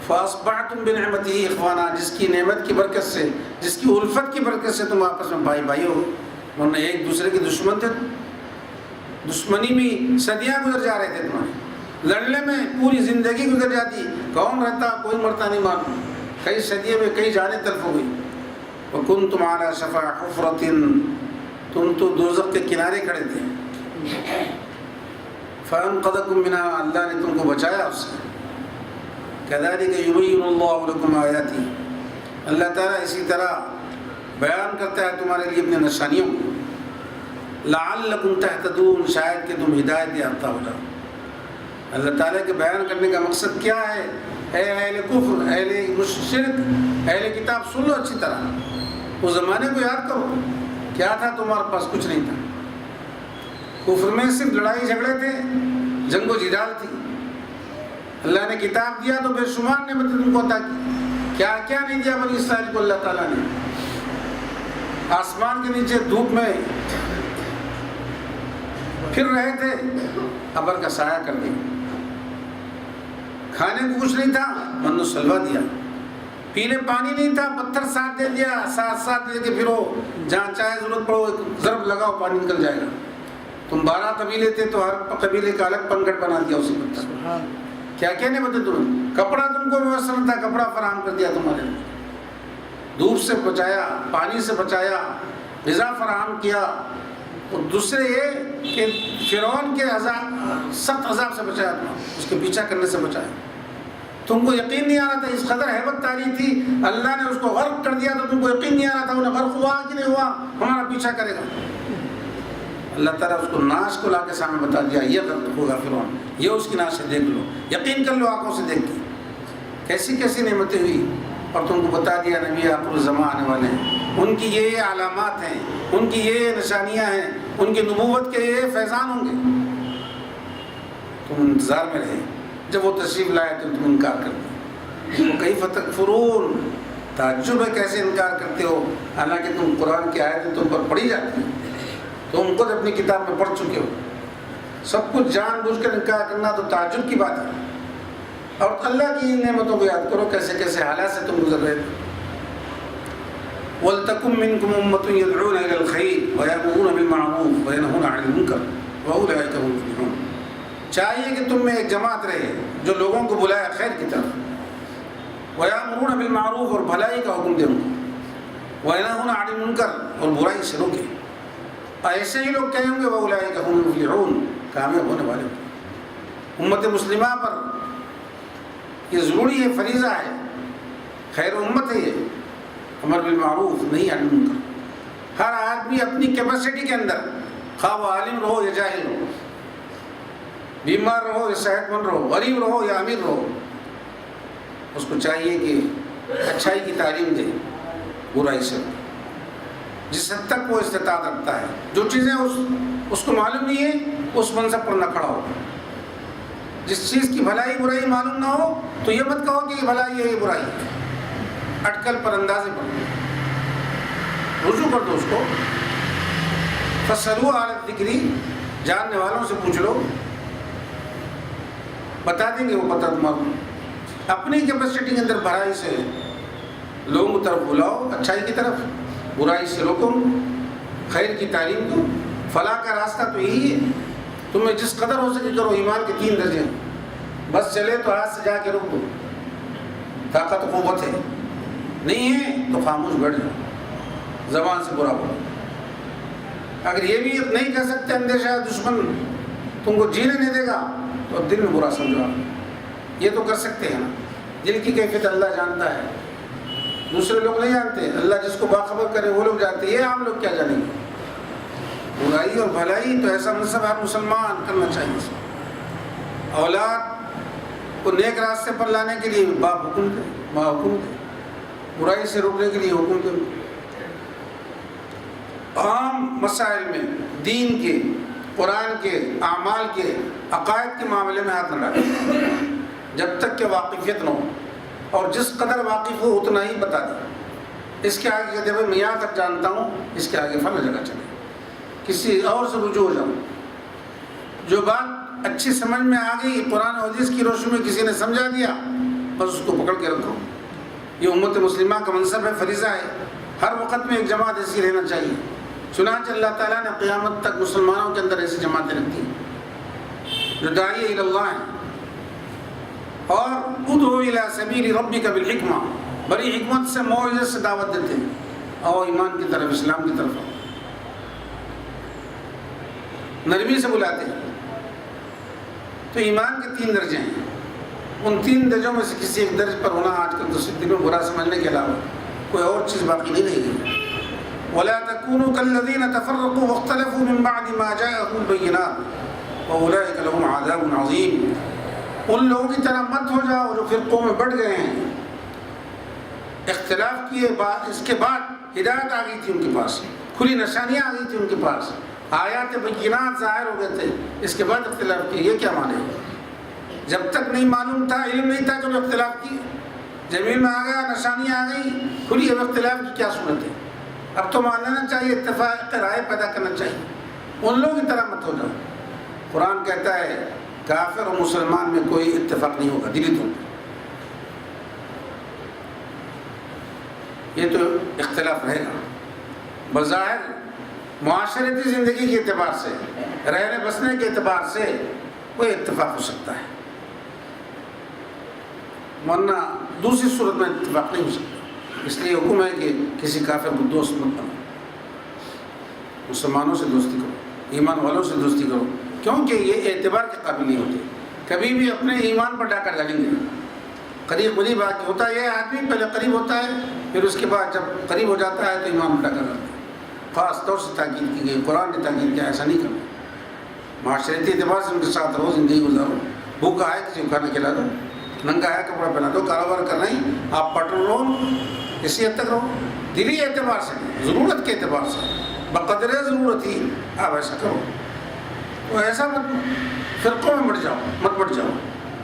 فَأَصْبَحْتُمْ بِنِعْمَتِهِ إِخْوَانًا، جس کی نعمت کی برکت سے، جس کی الفت کی برکت سے تم آپس میں بھائی بھائی ہو، ورنہ ایک دوسرے کے دشمن تھے۔ دشمنی میں صدیاں گزر جا رہے تھے تمہارے، لڑنے میں پوری زندگی گزر جاتی، کون رہتا کوئی مرتا نہیں معلوم، کئی صدیوں میں کئی جانیں تلف ہو گئی۔ وَكُنْتُمْ عَلَى شَفَا حُفْرَةٍ، تم تو دوزخ کے کنارے کھڑے تھے. فَأَنْقَذَكُم مِّنْهَا، اللہ نے تم کو بچایا اس سے. كَذَلِكَ يُبَيِّنُ اللَّهُ لَكُمْ آيَاتِهِ، اللہ تعالیٰ اسی طرح بیان کرتا ہے تمہارے لیے اپنے نشانیوں کو. لَعَلَّكُمْ تَهْتَدُونَ، شاید کہ تم ہدایت یافتہ ہو جاؤ. اللہ تعالیٰ کے بیان کرنے کا مقصد کیا ہے؟ اے اہل کفر، اہل شرک، اہل کتاب، سن لو اچھی طرح. اس زمانے کو یاد کرو، کیا تھا تمہارے پاس؟ کچھ نہیں تھا. کفر میں صرف لڑائی جھگڑے تھے، جنگ و جدال تھی. اللہ نے کتاب دیا تو بے شمار نعمتیں تم کو عطا کی. کیا کیا نہیں دیا بنی اسرائیل کو اللہ تعالیٰ نے. آسمان کے نیچے دھوپ میں پھر رہے تھے، ابر کا سایہ کر دیا. کھانے کو کچھ نہیں تھا، من و سلوہ دیا. پینے پانی نہیں تھا، پتھر ساتھ دے دیا، ساتھ دے کے پھرو، جہاں چاہے ضرورت پڑو ضرب لگاؤ پانی نکل جائے گا. تم 12 قبیلے تھے تو ہر قبیلے کا الگ پنگڑ بنا دیا اسی پتھر. کیا کیا نہیں بتے تمہیں. کپڑا تم کو میسر تھا، کپڑا فراہم کر دیا تمہارے لیے. دھوپ سے بچایا، پانی سے بچایا، غذا فراہم کیا. اور دوسرے یہ کہ فرعون کے سخت عذاب سے بچایا تمہیں، اس کے پیچھا کرنے سے بچایا. تم کو یقین نہیں آ رہا تھا، اس قدر ہیبت تاری تھی، اللہ نے اس کو غرق کر دیا تو تم کو یقین نہیں آ رہا تھا انہیں غرق ہوا کہ نہیں ہوا، ہمارا پیچھا کرے گا. اللہ تعالیٰ اس کو ناش کو لا کے سامنے بتا دیا، یہ غرق ہوگا فرعون، یہ اس کی ناش سے دیکھ لو، یقین کر لو آنکھوں سے دیکھ کے. کیسی کیسی نعمتیں ہوئی. اور تم کو بتا دیا نبی آخر الزمان آنے والے ہیں، ان کی یہ علامات ہیں، ان کی یہ نشانیاں ہیں، ان کی نبوت کے یہ فیضان ہوں گے. تم انتظار میں رہے. جب وہ تشریف لائے تو تم انکار کر دیا. کیف تکفرون، تعجب ہے کیسے انکار کرتے ہو، حالانکہ تم قرآن کی آیتیں تم پر پڑھی جاتی ہیں، تم خود اپنی کتاب میں پڑھ چکے ہو. سب کچھ جان بوجھ کر انکار کرنا تو تعجب کی بات ہے. اور اللہ کی نعمتوں کو یاد کرو، کیسے کیسے حالات سے تم گزر رہے تھے. وَلْتَكُن مِّنكُمْ أُمَّةٌ يَدْعُونَ إِلَى الْخَيْرِ وَيَأْمُرُونَ بِالْمَعْرُوفِ وَيَنْهُونَ عَنِ الْمُنكَرِ وَأُولَٰئِكَ هُمُ الْمُفْلِحُونَ. چاہیے کہ تم میں ایک جماعت رہے جو لوگوں کو بلائے خیر کی طرف. وَيَأْمُرُونَ بِالْمَعْرُوفِ، اور بھلائی کا حکم دے ان کو. وَيَنْهُونَ عَنِ الْمُنكَرِ، اور برائی سے روکے. ایسے ہی لوگ کہیں گے وَأُولَٰئِكَ هُمُ الْمُفْلِحُونَ، کامیاب ہونے والے. امت مسلمہ پر یہ ضروری ہے، فریضہ ہے، خیر امت ہے یہ، امر بالمعروف نہیں عن المنکر. ہر آدمی اپنی کیپیسٹی کے اندر، خواہ وہ عالم رہو یا جاہل رہو، بیمار رہو یا صحت مند رہو، غریب رہو یا امیر رہو، اس کو چاہیے کہ اچھائی کی تعلیم دے، برائی سے جس حد تک وہ استطاعت رکھتا ہے. جو چیزیں اس کو معلوم نہیں ہے اس منصب پر نہ کھڑا ہو. جس چیز کی بھلائی برائی معلوم نہ ہو تو یہ مت کہو کہ یہ بھلائی ہے یہ برائی ہے. اٹکل پر اندازے پر رجوع کر دو اس کو. فَاسْأَلُوا أَهْلَ الذِّكْرِ، جاننے والوں سے پوچھ لو، بتا دیں گے وہ پتہ تمہارا. اپنی کیپیسٹی کے اندر بھلائی سے لوگوں کی طرف بلاؤ، اچھائی کی طرف، برائی سے روکو، خیر کی تعلیم دو. فلاح کا راستہ تو یہی ہے. تمہیں جس قدر ہو سکے کرو. ایمان کے 3 درجے ہیں. بس چلے تو ہاتھ سے جا کے روک دو، طاقت و قوت ہے. نہیں ہے تو خاموش بیٹھ جاؤ، زبان سے برا بولو. اگر یہ بھی نہیں کہہ سکتے، اندیشہ ہے دشمن تم کو جینے نہیں دے گا، تو اب دل میں برا سمجھو. یہ تو کر سکتے ہیں نا. دل کی کیفیت اللہ جانتا ہے، دوسرے لوگ نہیں جانتے. اللہ جس کو باخبر کرے وہ لوگ جانتے ہیں، یہ عام لوگ کیا جانیں گے. برائی اور بھلائی تو ایسا منصب ہر مسلمان کرنا چاہیے. اولاد کو نیک راستے پر لانے کے لیے باپ حکم دے، ماں حکم دے، برائی سے روکنے کے لیے حکم دے. عام مسائل میں دین کے، قرآن کے، اعمال کے، عقائد کے معاملے میں ہاتھ نہ ڈالیں جب تک کہ واقفیت نہ ہو. اور جس قدر واقف ہو اتنا ہی بتا دیں. اس کے آگے کہتے ہیں میں یہاں تک جانتا ہوں، اس کے آگے فلاں جگہ چلے، کسی اور سے رجوع ہو جاؤ. جو بات اچھی سمجھ میں آ گئی، قرآن و حدیث کی روشنی میں کسی نے سمجھا دیا، بس اس کو پکڑ کے رکھو. یہ امت مسلمہ کا منصب ہے، فریضہ ہے. ہر وقت میں ایک جماعت ایسی رہنا چاہیے. چنانچہ اللہ تعالیٰ نے قیامت تک مسلمانوں کے اندر ایسی جماعتیں رکھی جو داعی الی اللہ ہیں. اور ادعو الی سبیل ربک بالحکمہ، بڑی حکمت سے، موعظت سے دعوت دیتے ہیں. آؤ ایمان کی طرف، اسلام کی طرف آؤ. نرمی سے بلاتے ہیں. تو ایمان کے 3 درجے ہیں. ان 3 درجوں میں سے کسی ایک درج پر ہونا آج کل دوسرے دنوں برا سمجھنے کے علاوہ کوئی اور چیز باقی نہیں رہے گی. وَلَا تَكُونُوا كَالَّذِينَ تَفَرَّقُوا وَاخْتَلَفُوا مِن بَعْدِ مَا جَاءَهُمُ الْبَيِّنَاتُ وَأُولَٰئِكَ لَهُمْ عَذَابٌ عَظِيمٌ. ان لوگوں کی طرح مت ہو جاؤ جو فرقوں میں بٹ گئے ہیں. اختلاف کیے بعد، اس کے بعد ہدایت آ گئی تھی ان کے پاس، کھلی نشانیاں آ گئی تھی ان کے پاس، آیات بینات ظاہر ہو گئے تھے، اس کے بعد اختلاف کیے. یہ کیا مانے؟ جب تک نہیں معلوم تھا، علم نہیں تھا کہ اختلاف کیے. زمین میں آ گیا، نشانیاں آ گئی، کھلی. اب اختلاف کی کیا صورت ہے؟ اب تو مان لینا چاہیے، اتفاق رائے پیدا کرنا چاہیے. ان لوگوں کی طرح مت ہو جاؤ. قرآن کہتا ہے کافر اور مسلمان میں کوئی اتفاق نہیں ہوگا دلی طور پر. یہ تو اختلاف رہے گا. بظاہر معاشرتی زندگی کے اعتبار سے، رہنے بسنے کے اعتبار سے کوئی اتفاق ہو سکتا ہے، ورنہ دوسری صورت میں اتفاق نہیں ہو سکتا. اس لیے حکم ہے کہ کسی کافر کو دوست مت بنو. مسلمانوں سے دوستی کرو، ایمان والوں سے دوستی کرو، کیونکہ یہ اعتبار کے قابل نہیں ہوتے. کبھی بھی اپنے ایمان پر ڈاکہ ڈالیں گے. قریب قریب ہوتا ہے، یہ آدمی پہلے قریب ہوتا ہے، پھر اس کے بعد جب قریب ہو جاتا ہے تو ایمان پر ڈاکہ ڈالتا ہے. خاص طور سے تاکید کی گئی، قرآن نے تاکید کیا ایسا نہیں کرنا. معاشرتی اعتبار سے ان کے ساتھ رہو، زندگی گزارو. بھوکا ہے کسی کو کھانا کھلا دو، ننگا ہے کپڑا پہنا دو. کاروبار کر رہے ہیں آپ، پٹرول رہو، اسی حد تک رہو. دلی اعتبار سے، ضرورت کے اعتبار سے، بقدر ضرورت ہی آپ ایسا کرو. تو ایسا مت فرقوں میں مت جاؤ.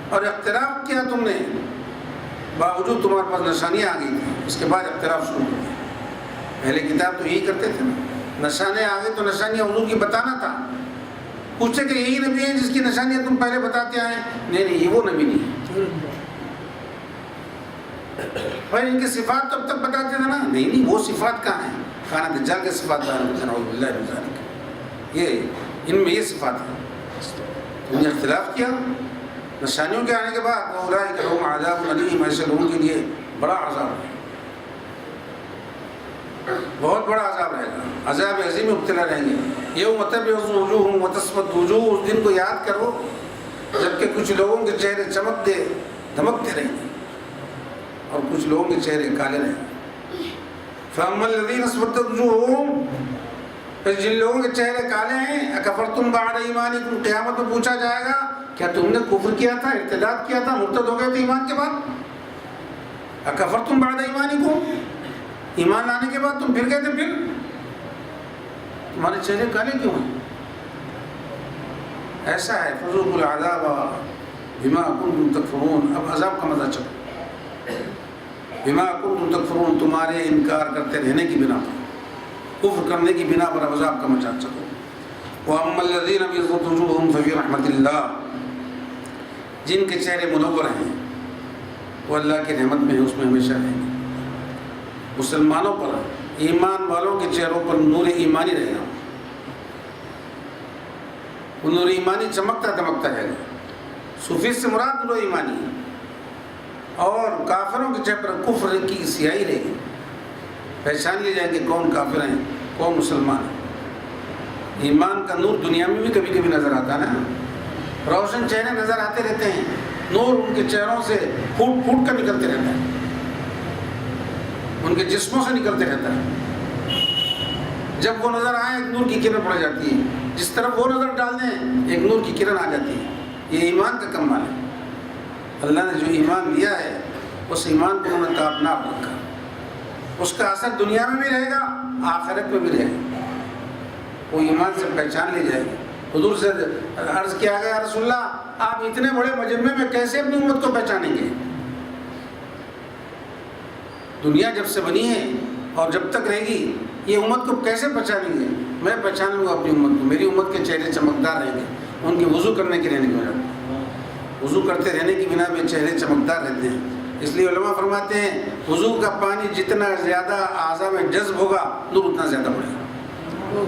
اور اختلاف کیا تم نے، باوجود تمہارے پاس نشانیاں آ گئی تھیں، اس کے بعد اختلاف شروع ہو گیا. پہلے کتاب تو یہی کرتے تھے نا، نشانیاں آ گئی تو نشانیاں حضور کی بتانا تھا. پوچھتے کہ یہی نبی ہے جس کی نشانیاں تم پہلے بتاتے آئے؟ نہیں، یہ وہ نبی نہیں. بھائی ان کی صفات تو اب تک بتاتے تھے نا. نہیں، وہ صفات کہاں ہیں؟ کھانا دجال کے صفات یہ ان میں یہ صفات ہے. تم نے اختلاف کیا. نشانیوں کے آنے کے بعد اولئک لہم عذاب علیم، ایسے لوگوں کے لیے بڑا عذاب ہے، بہت بڑا عذاب رہے گا. عذاب عظیم میں مبتلا رہیں گے. یوم تبیض وجوہ وتسود وجوہ، اس دن کو یاد کرو جبکہ کچھ لوگوں کے چہرے دھمکتے رہیں گے اور کچھ لوگوں کے چہرے کالے رہیں گے. فاما الذین اسودت وجوہہم، پھر جن لوگوں کے چہرے کالے ہیں، اکفرتم بعد ایمانکم، قیامت میں پوچھا جائے گا کیا تم نے کفر کیا تھا، ارتداد کیا تھا، مرتد ہو گئے تھے ایمان کے بعد؟ اکفرتم بعد ایمانکم، ایمان لانے کے بعد تم پھر گئے تھے، پھر تمہارے چہرے کالے کیوں ہیں؟ ایسا ہے فذوقوا العذاب بما کنتم تکفرون. اب عذاب کا مزہ چلو. بما کنتم تکفرون، تمہارے انکار کرتے رہنے کی بنا پر، کفر کرنے کی بنا پر عذاب کا مزہ چلو. واما الذین ابیضت وجوہہم ففی رحمت اللہ، جن کے چہرے منور ہیں وہ اللہ کی رحمت میں اس میں ہمیشہ رہیں گے. مسلمانوں پر، ایمان والوں کے چہروں پر نور ایمانی رہے گا. وہ نور ایمانی چمکتا دمکتا رہے گا. صوفی سے مراد نور ایمانی ہے. اور کافروں کے چہرے پر کفر کی سیاہی رہے گی. پہچان لی جائے کہ کون کافر ہیں، کون مسلمان ہیں. ایمان کا نور دنیا میں بھی کبھی کبھی نظر آتا ہے نا. روشن چہرے نظر آتے رہتے ہیں، نور ان کے چہروں سے پھوٹ پھوٹ کر نکلتے رہتا ہے، ان کے جسموں سے نکلتے رہتا ہے. جب وہ نظر آئے ایک نور کی کرن پڑ جاتی ہے، جس طرف وہ نظر ڈال دیں ایک نور کی کرن آ جاتی ہے. یہ ایمان کا کمال ہے. اللہ نے جو ایمان دیا ہے اس ایمان کو انہوں نے تابناک رکھا. اس کا اثر دنیا میں بھی رہے گا، آخرت میں بھی رہے گا. وہ ایمان سے پہچان لی جائے گی. حضور سے عرض کیا گیا یا رسول اللہ آپ اتنے بڑے مجمع میں کیسے اپنی امت کو پہچانیں گے؟ دنیا جب سے بنی ہے اور جب تک رہے گی یہ امت کو کیسے پہچانیں گے؟ میں پہچان لوں گا اپنی امت کو. میری امت کے چہرے چمکدار رہیں گے، ان کے وضو کرنے کی رہنے کی وجہ، وضو کرتے رہنے کی بنا پہ چہرے چمکدار رہتے ہیں. اس لیے علماء فرماتے ہیں وضو کا پانی جتنا زیادہ اعضاء میں جذب ہوگا نور اتنا زیادہ بڑھے گا.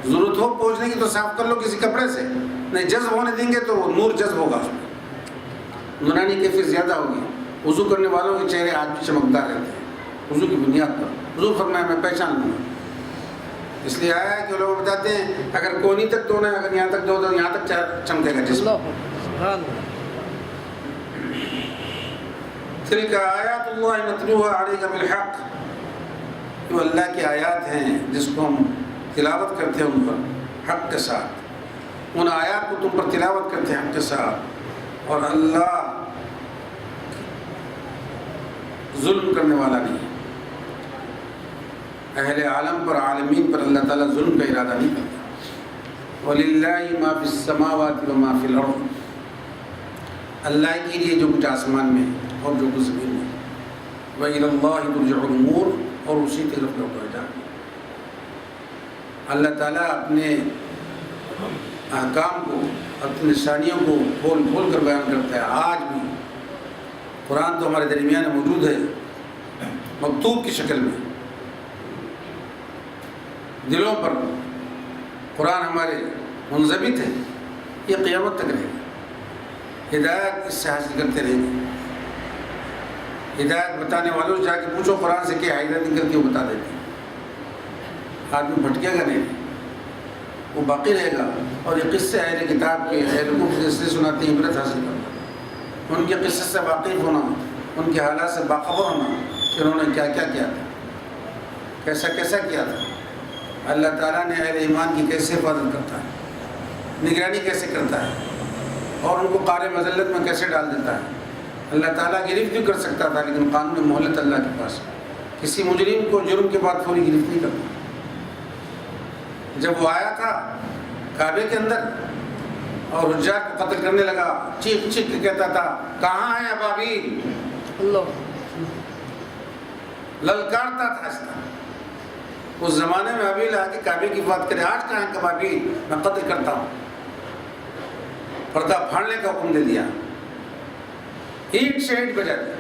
ضرورت ہو پہنچنے کی تو صاف کر لو کسی کپڑے سے، نہیں جذب ہونے دیں گے تو نور جذب ہوگا، اس میں نورانی کیفیت زیادہ ہوگی. وضو کرنے والوں کے چہرے آج بھی چمکدار رہتے ہیں وضو کی بنیاد پر. حضور فرمایا میں پہچان لوں گا. اس لیے آیا ہے کہ لوگ بتاتے ہیں اگر کونی تک دھونا ہے، اگر یہاں تک دھو تو یہاں تک چمکے گا جسم. تلک آیات اللہ نتلوها علیک بالحق، وہ اللہ کی آیات ہیں جس کو ہم تلاوت کرتے ہیں ان پر حق کے ساتھ. ان آیات کو تم پر تلاوت کرتے ہیں حق کے ساتھ. اور اللہ ظلم کرنے والا نہیں ہے. اہل عالم پر، عالمین پر اللہ تعالیٰ ظلم کا ارادہ نہیں کرتا. وَلِلَّهِ مَا فِي السَّمَاوَاتِ وَمَا فِي الْأَرْضِ، اللہ کے لیے جو کچھ آسمان میں اور جو کچھ زمین میں. وَإِلَى اللَّهِ تُرْجَعُ الْأُمُورُ، اور اسی طرف لوٹا جائے. اللہ تعالیٰ اپنے احکام کو، اپنی نشانیوں کو کھول کھول کر بیان کرتا ہے. آج بھی قرآن تو ہمارے درمیان موجود ہے مکتوب کی شکل میں. دلوں پر قرآن ہمارے منضبط ہے. یہ قیامت تک رہے گا. ہدایت اس سے حاصل کرتے رہیں گے. ہدایت بتانے والوں سے جا کے پوچھو قرآن سے کیا ہدایت نکل کے وہ بتا دیتے ہیں. آدمی بھٹکے گا نہیں، وہ باقی رہے گا. اور یہ قصے اہل کتاب کے، اہل کفر اس لیے سناتے ہیں عبرت حاصل کرنا، ان کے قصے سے واقف ہونا، ان کے حالات سے باخبر ہونا کہ انہوں نے کیا کیا کیا تھا، کیسا کیسا کیا تھا. اللہ تعالیٰ نے اہل ایمان کی کیسے حفاظت کرتا ہے، نگرانی کیسے کرتا ہے، اور ان کو قعر مذلت میں کیسے ڈال دیتا ہے. اللہ تعالیٰ گرفت بھی کر سکتا تھا، لیکن قانون مہلت اللہ کے پاس. کسی مجرم کو جرم کے بعد فوری گرفت نہیں کرتا. جب وہ آیا تھا کعبے کے اندر اور حجاج کو قتل کرنے لگا، چیخ چیخ کے کہتا تھا کہاں ہے ابابیل، للکارتا تھا اس طرح. اس زمانے میں ابیل آ کے کعبے کی بات کرے، آج کہاں ہے ابابیل، میں قتل کرتا ہوں. پردہ پھاڑنے کا حکم دے دیا، اینٹ سے اینٹ بجا دیا.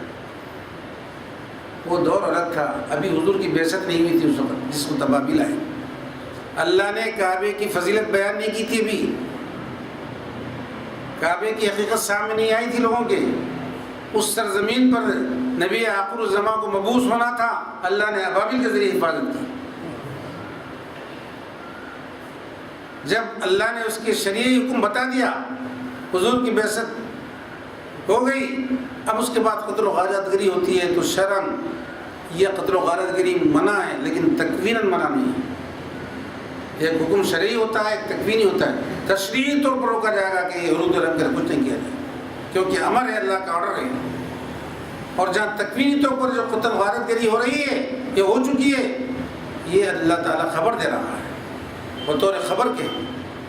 وہ دور الگ تھا، ابھی حضور کی بعثت نہیں ہوئی تھی اس وقت جس کو ابابیل آئے. اللہ نے کعبے کی فضیلت بیان نہیں کی تھی، ابھی کعبے کی حقیقت سامنے نہیں آئی تھی لوگوں کے. اس سرزمین پر نبی آخر الزمان کو مبعوث ہونا تھا، اللہ نے ابابیل کے ذریعے حفاظت کی. جب اللہ نے اس کے شرعی حکم بتا دیا، حضور کی بعثت ہو گئی. اب اس کے بعد قتل و غارت گری ہوتی ہے تو شرعاً یہ قتل و غارت گری منع ہے، لیکن تکویناً منع نہیں ہے. ایک حکم شرعی ہوتا ہے، ایک تکوینی ہوتا ہے. تشریعی طور پر روکا جائے گا کہ یہ حدود رنگ کر کچھ نہیں کیا جائے، کیونکہ امر ہے، اللہ کا آرڈر ہے. اور جہاں تکوینی طور پر جو قتل غارت گری ہو رہی ہے، یہ ہو چکی ہے، یہ اللہ تعالیٰ خبر دے رہا ہے بطور خبر کے.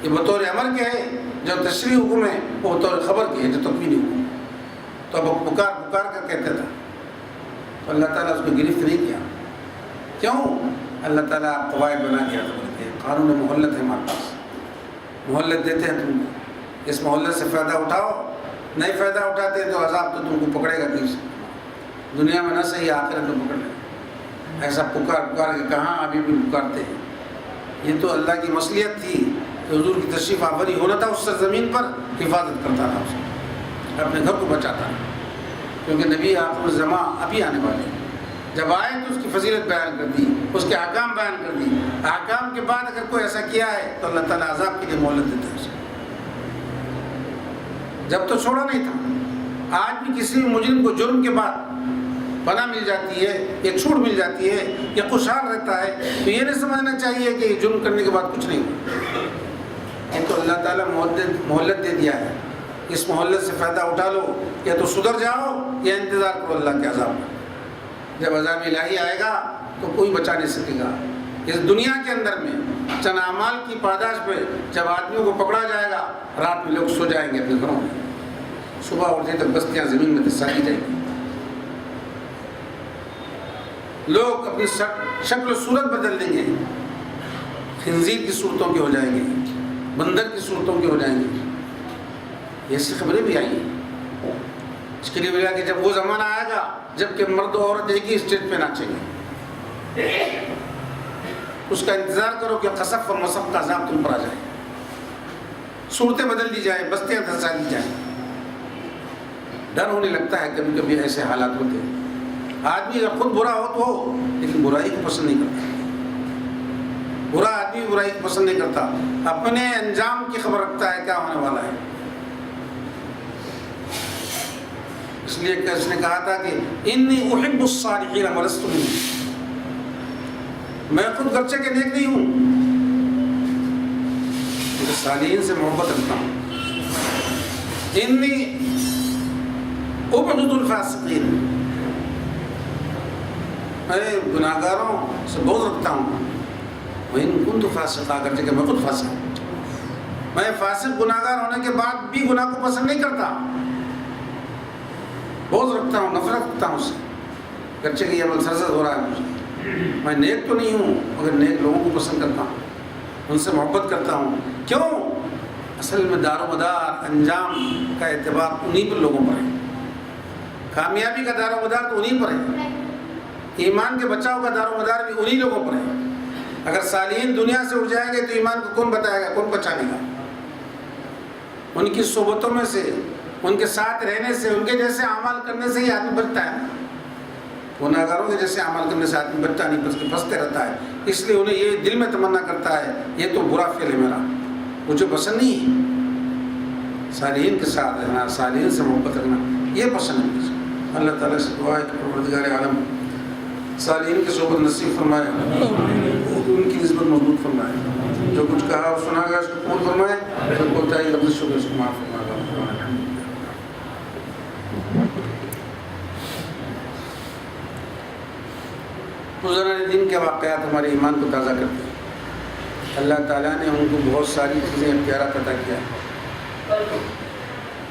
یہ بطور امر کے ہے جو تشریعی حکم ہے، وہ بطور خبر کے ہے جو تکوینی حکم. تو اب پکار پکار کر کہتا تھا، تو اللہ تعالیٰ اس کو گرفت نہیں کیا. کیوں؟ اللہ تعالیٰ قواعد بنا کے عطا کرتے ہیں. قانون مہلت ہے ہمارے پاس، مہلت دیتے ہیں تم کو. اس مہلت سے فائدہ اٹھاؤ، نہیں فائدہ اٹھاتے تو عذاب تو تم کو پکڑے گا. دل سے دنیا میں نہ صحیح، آخرت میں پکڑ لے. ایسا پکار پکار کے کہاں ابھی بھی پکارتے ہیں. یہ تو اللہ کی مصلحت تھی کہ حضور کی تشریف آوری ہونا تھا اس سرزمین پر، حفاظت کرتا تھا اس اپنے گھر کو بچاتا ہے، کیونکہ نبی آخر الزمان ابھی آنے والے ہیں. جب آئے تو اس کی فضیلت بیان کر دی، اس کے احکام بیان کر دی. احکام کے بعد اگر کوئی ایسا کیا ہے تو اللہ تعالیٰ عذاب کے لیے مہلت دیتا ہے اسے. جب تو چھوڑا نہیں تھا. آج بھی کسی بھی مجرم کو جرم کے بعد پناہ مل جاتی ہے، یہ چھوٹ مل جاتی ہے، یہ خوشحال رہتا ہے، تو یہ نہیں سمجھنا چاہیے کہ جرم کرنے کے بعد کچھ نہیں ہوا. یہ تو اللہ تعالیٰ مہلت دے دیا ہے. اس مہلت سے فائدہ اٹھا لو، یا تو سدھر جاؤ یا انتظار کرو اللہ کے عذاب کا. جب عذاب الہی آئے گا تو کوئی بچا نہیں سکے گا. اس دنیا کے اندر میں چند اعمال کی پاداش پہ جب آدمیوں کو پکڑا جائے گا، رات میں لوگ سو جائیں گے اپنے گھروں میں، صبح اٹھتے تک بستیاں زمین میں دسائی جائیں گی. لوگ اپنی شکل و صورت بدل دیں گے، خنزیر کی صورتوں کے ہو جائیں گے، بندر کی صورتوں کے ہو جائیں گے. ایسی خبریں بھی آئی ہیں. اس کے لیے بلا کہ جب وہ زمانہ آئے گا جب کہ مرد و عورت ایک ہی اسٹیج پہ ناچیں گے، اس کا انتظار کرو کہ قصف اور مصف کا عذاب تم پر آ جائے، صورتیں بدل دی جائیں، بستیاں دھسا دی جائیں. ڈر ہونے لگتا ہے کبھی کبھی ایسے حالات ہوتے ہیں. آدمی اگر خود برا ہو تو ہو، لیکن برائی کو پسند نہیں کرتا. برا آدمی برائی کو پسند نہیں کرتا، اپنے انجام کی خبر رکھتا ہے کیا ہونے والا ہے. اس لیے کہ اس نے کہا تھا کہ انی احب الصالحین ولست منهم، میں خود گرچہ کہ نیک نہیں ہوں، لیکن صالحین سے محبت رکھتا ہوں. انی ابغض الفاسقین، میں گناہگاروں سے بغض رکھتا ہوں. وَإِن كُنتُ فَاسِقًا، اگرچہ کہ میں خود فاسق ہوں. میں فاسق گناہگار ہونے کے بعد بھی گناہ کو پسند نہیں کرتا، بغض رکھتا ہوں، نفرت رکھتا ہوں اس سے، اگرچہ کہ یہ عمل سرزد ہو رہا ہے مجھے. میں نیک تو نہیں ہوں مگر نیک لوگوں کو پسند کرتا ہوں، ان سے محبت کرتا ہوں. کیوں؟ اصل میں دار و مدار انجام کا اعتبار انہی پر لوگوں پر ہے. کامیابی کا دار و مدار تو انہی پر ہے، ایمان کے بچاؤ کا دار و مدار بھی انہی لوگوں پر ہے. اگر صالحین دنیا سے اٹھ جائیں گے تو ایمان کو کون بتائے گا، کون بچانے گا؟ ان کی صحبتوں میں سے، ان کے ساتھ رہنے سے، ان کے جیسے اعمال کرنے سے ہی آدمی بچتا ہے. گناہگاروں کے جیسے عمل کرنے سے آدمی بچتا نہیں، بس کے پھنستے رہتا ہے. اس لیے انہیں یہ دل میں تمنا کرتا ہے یہ تو برا فعل ہے میرا، مجھے پسند نہیں ہے. صالحین کے ساتھ رہنا، صالحین سے محبت رکھنا یہ پسند ہے مجھے. اللہ تعالیٰ سے دعا ہے کہ پروردگار عالم صالحین کی صحبت نصیب فرمائے، ان کی نسبت مضبوط فرمائے. جو کچھ کہا اور سنا گیا اس کو قبول فرمائے، جو کوتاہی لفظ شکر اس کو معاف فرمائے. گزرنے دن کے واقعات ہمارے ایمان کو تازہ کرتے ہیں. اللہ تعالیٰ نے ان کو بہت ساری چیزیں اختیارات عطا کیا ہے،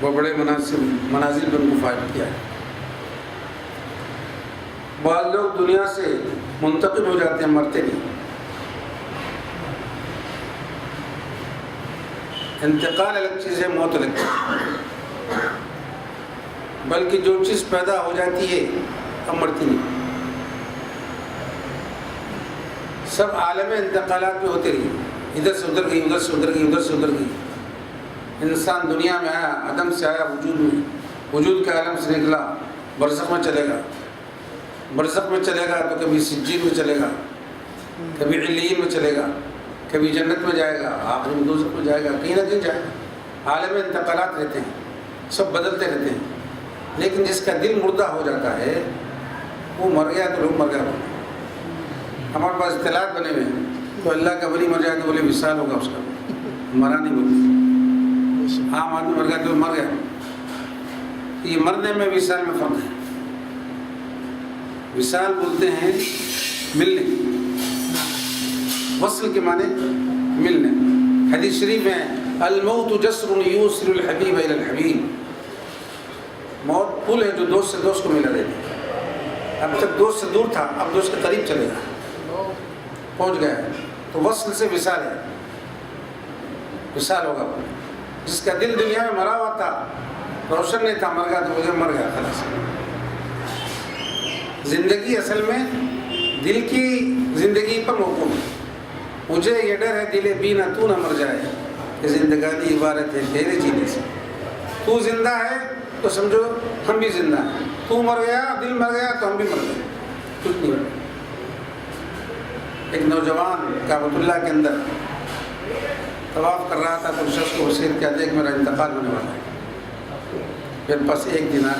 وہ بڑے منازل پر ان کو فائد کیا ہے. بعض لوگ دنیا سے منتقل ہو جاتے ہیں، مرتے نہیں. انتقال الگ چیز ہے، موت الگ چیز ہے. بلکہ جو چیز پیدا ہو جاتی ہے اب مرتی نہیں. سب عالم انتقالات میں ہوتے رہی، ادھر سے ادھر گئی، ادھر سے ادھر گئی، ادھر سے ادھر گئی. انسان دنیا میں آیا، عدم سے آیا وجود میں، وجود کے عالم سے نکلا، برزخ میں چلے گا. برزخ میں چلے گا تو کبھی سجین میں چلے گا، کبھی علیین میں چلے گا، کبھی جنت میں جائے گا، آخر میں دوزخ میں جائے گا، کہیں نہ کہیں جائے گا. عالم انتقالات رہتے ہیں، سب بدلتے رہتے ہیں. لیکن جس کا دل مردہ ہو جاتا ہے وہ مر گیا تو لوگ مر گیا. ہمارے پاس اطلاعات بنے ہوئے ہیں، تو اللہ کا ولی مر جائے تو بولے وصال ہوگا اس کا، مرا نہیں بولتے. عام آدمی مر گیا تو مر گیا. یہ مرنے میں وصال میں فرق ہے. وصال بولتے ہیں ملنے، وصل کے معنی ملنے. حدیث شریف میں الموت جسر یوصل الحبیب الی الحبیب، موت پل ہے جو دوست سے دوست کو ملا دیتی ہے. اب تک دوست سے دور تھا، اب دوست کے قریب چلے گا، پہنچ گیا ہے. تو وصل سے وصال ہے، وصال ہوگا. جس کا دل دنیا میں مرا ہوا تھا، روشن نہیں تھا، مر گیا تو مجھے مر گیا خلاص. زندگی اصل میں دل کی زندگی پر موقوف ہے. مجھے یہ ڈر ہے دل بی نہ تو نہ مر جائے کہ زندگانی عبارت ہے تیرے جینے سے. تو زندہ ہے تو سمجھو ہم بھی زندہ ہیں. تو مر گیا، دل مر گیا تو ہم بھی مر گئے، کچھ نہیں ہوا. ایک نوجوان کعبۃ اللہ کے اندر طواف کر رہا تھا تو شخص کو وصیت کیا، دیکھ میرا انتقال ہونے والا ہے، میرے پاس 1 دینار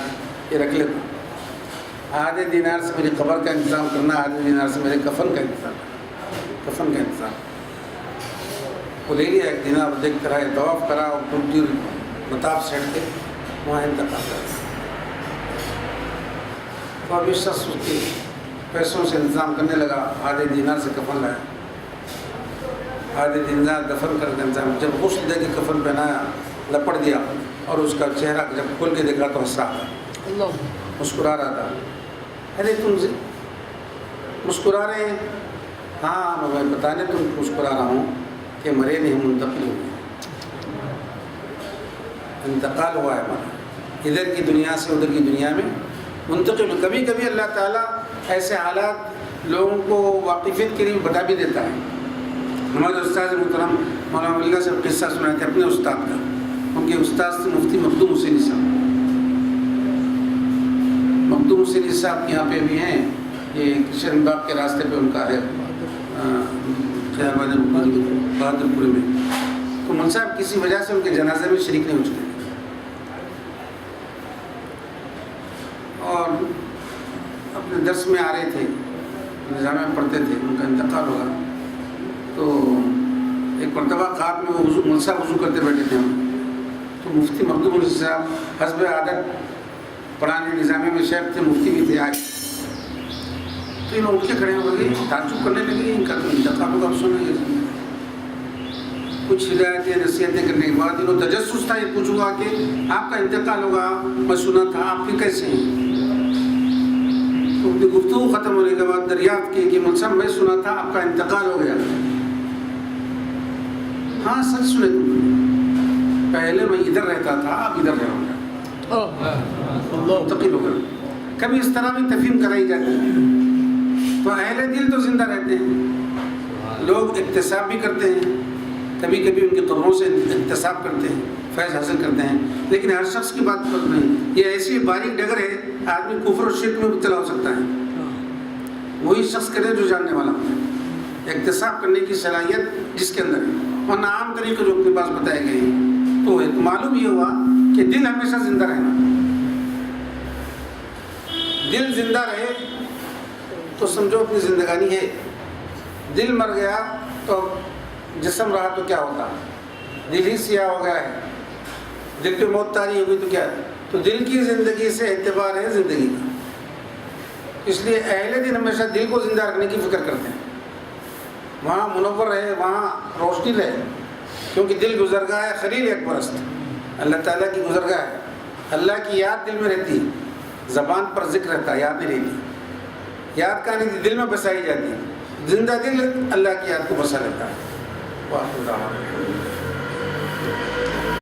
یہ رکھ لیتا، آدھے دینار سے میری قبر کا انتظام کرنا، آدھے دینار سے میرے کفن کا انتظام. وہ لے لیا 1 دینار، دیکھ کر آئے، طواف کرا اور ٹوٹی مطاف سے ہٹ کے وہاں انتقال کر. تو اب اس شخص اس کے پیسوں سے انتظام کرنے لگا، آدھے دینار سے کفن لایا، آدھے دینار دفن کر کے انتظام. جب غسل دے کے کفن پہنایا، لپٹ دیا اور اس کا چہرہ جب کھول کے دیکھا تو ہنس رہا تھا، مسکرا رہا تھا. ارے تم مسکرا رہے ہیں؟ ہاں میں بتانے تم مسکرا رہا ہوں کہ مرے نہیں، ہم منتقل ہو گئے، انتقال ہوا ہے ہمارا، ادھر کی دنیا سے ادھر کی دنیا میں منتقل. کبھی کبھی اللہ تعالیٰ ایسے حالات لوگوں کو واقفیت کے لیے بتا بھی دیتا ہے. ہمارے استاد محترم مولانا ولی اللہ صاحب قصہ سنائے تھے اپنے استاد کا. ان کے استاد سے مفتی مخدوم حسینی صاحب صاحب یہاں پہ بھی ہیں، یہ کشن باغ کے راستے پہ ان کا ہے بہادر پور میں. تو مول صاحب کسی وجہ سے ان کے جنازے میں شریک نہیں ہو چکے اور اپنے درس میں آ رہے تھے، نظام میں پڑھتے تھے، ان کا انتقال ہوگا. تو ایک مرتبہ خواب میں وہ مول صاحب وضو کرتے بیٹھے تھے. تو مفتی مخدوم علی صاحب حسب عادت پڑھانے نظامی میں شیخ تھے، مفتی بھی تھے آج. تو انہوں اٹھ کے کھڑے ہو گئے، تعجب کرنے لگے، ان کا تو انتقال ہوگا. اب سنیں کچھ ہدایتیں نصیحتیں کرنے کے بعد انہوں تجسس تھا، یہ پوچھوں گا کہ آپ کا انتقال ہوگا، میں سنا تھا، آپ پھر کیسے ہیں؟ تو گفتگو ختم ہونے کے بعد دریافت کی کہ مول صاحب میں سنا تھا آپ کا انتقال ہو گیا. ہاں سچ سنے تم، پہلے میں ادھر رہتا تھا، اب ادھر رہوں گا، منتقل ہو گیا. کبھی اس طرح بھی تفہیم کرائی جاتی ہے. تو اہل دل تو زندہ رہتے ہیں، لوگ اکتساب بھی کرتے ہیں، کبھی کبھی ان کی قبروں سے اکتساب کرتے ہیں، فیض حاصل کرتے ہیں، لیکن ہر شخص کی بات پر نہیں. یہ ایسی باریک ڈگر ہے، آدمی کفر و شرک میں مبتلا ہو سکتا ہے. وہی شخص کرے جو جاننے والا ہوتا ہے، اکتساب کرنے کی صلاحیت جس کے اندر ہے. ورنہ عام طریقے جو اپنے پاس بتائے گئے ہیں. تو معلوم یہ ہوا کہ دل ہمیشہ زندہ رہنا. دل زندہ رہے تو سمجھو اپنی زندگانی ہے. دل مر گیا تو جسم رہا تو کیا ہوتا؟ دل ہی سیاہ ہو گیا ہے. دل پہ موت طاری ہو گئی تو کیا ہے؟ تو دل کی زندگی سے اعتبار ہے زندگی کا. اس لیے اہل دل ہمیشہ دل کو زندہ رکھنے کی فکر کرتے ہیں. وہاں منور رہے، وہاں روشنی رہے، کیونکہ دل گزرگاہ ہے. خلیل ایک پرست اللہ تعالیٰ کی گزرگاہ ہے. اللہ کی یاد دل میں رہتی ہے، زبان پر ذکر رہتا ہے، یاد نہیں رہتی. یاد کا نہیں دل میں بسائی جاتی ہے. زندہ دل اللہ کی یاد کو بسا لیتا ہے. واہ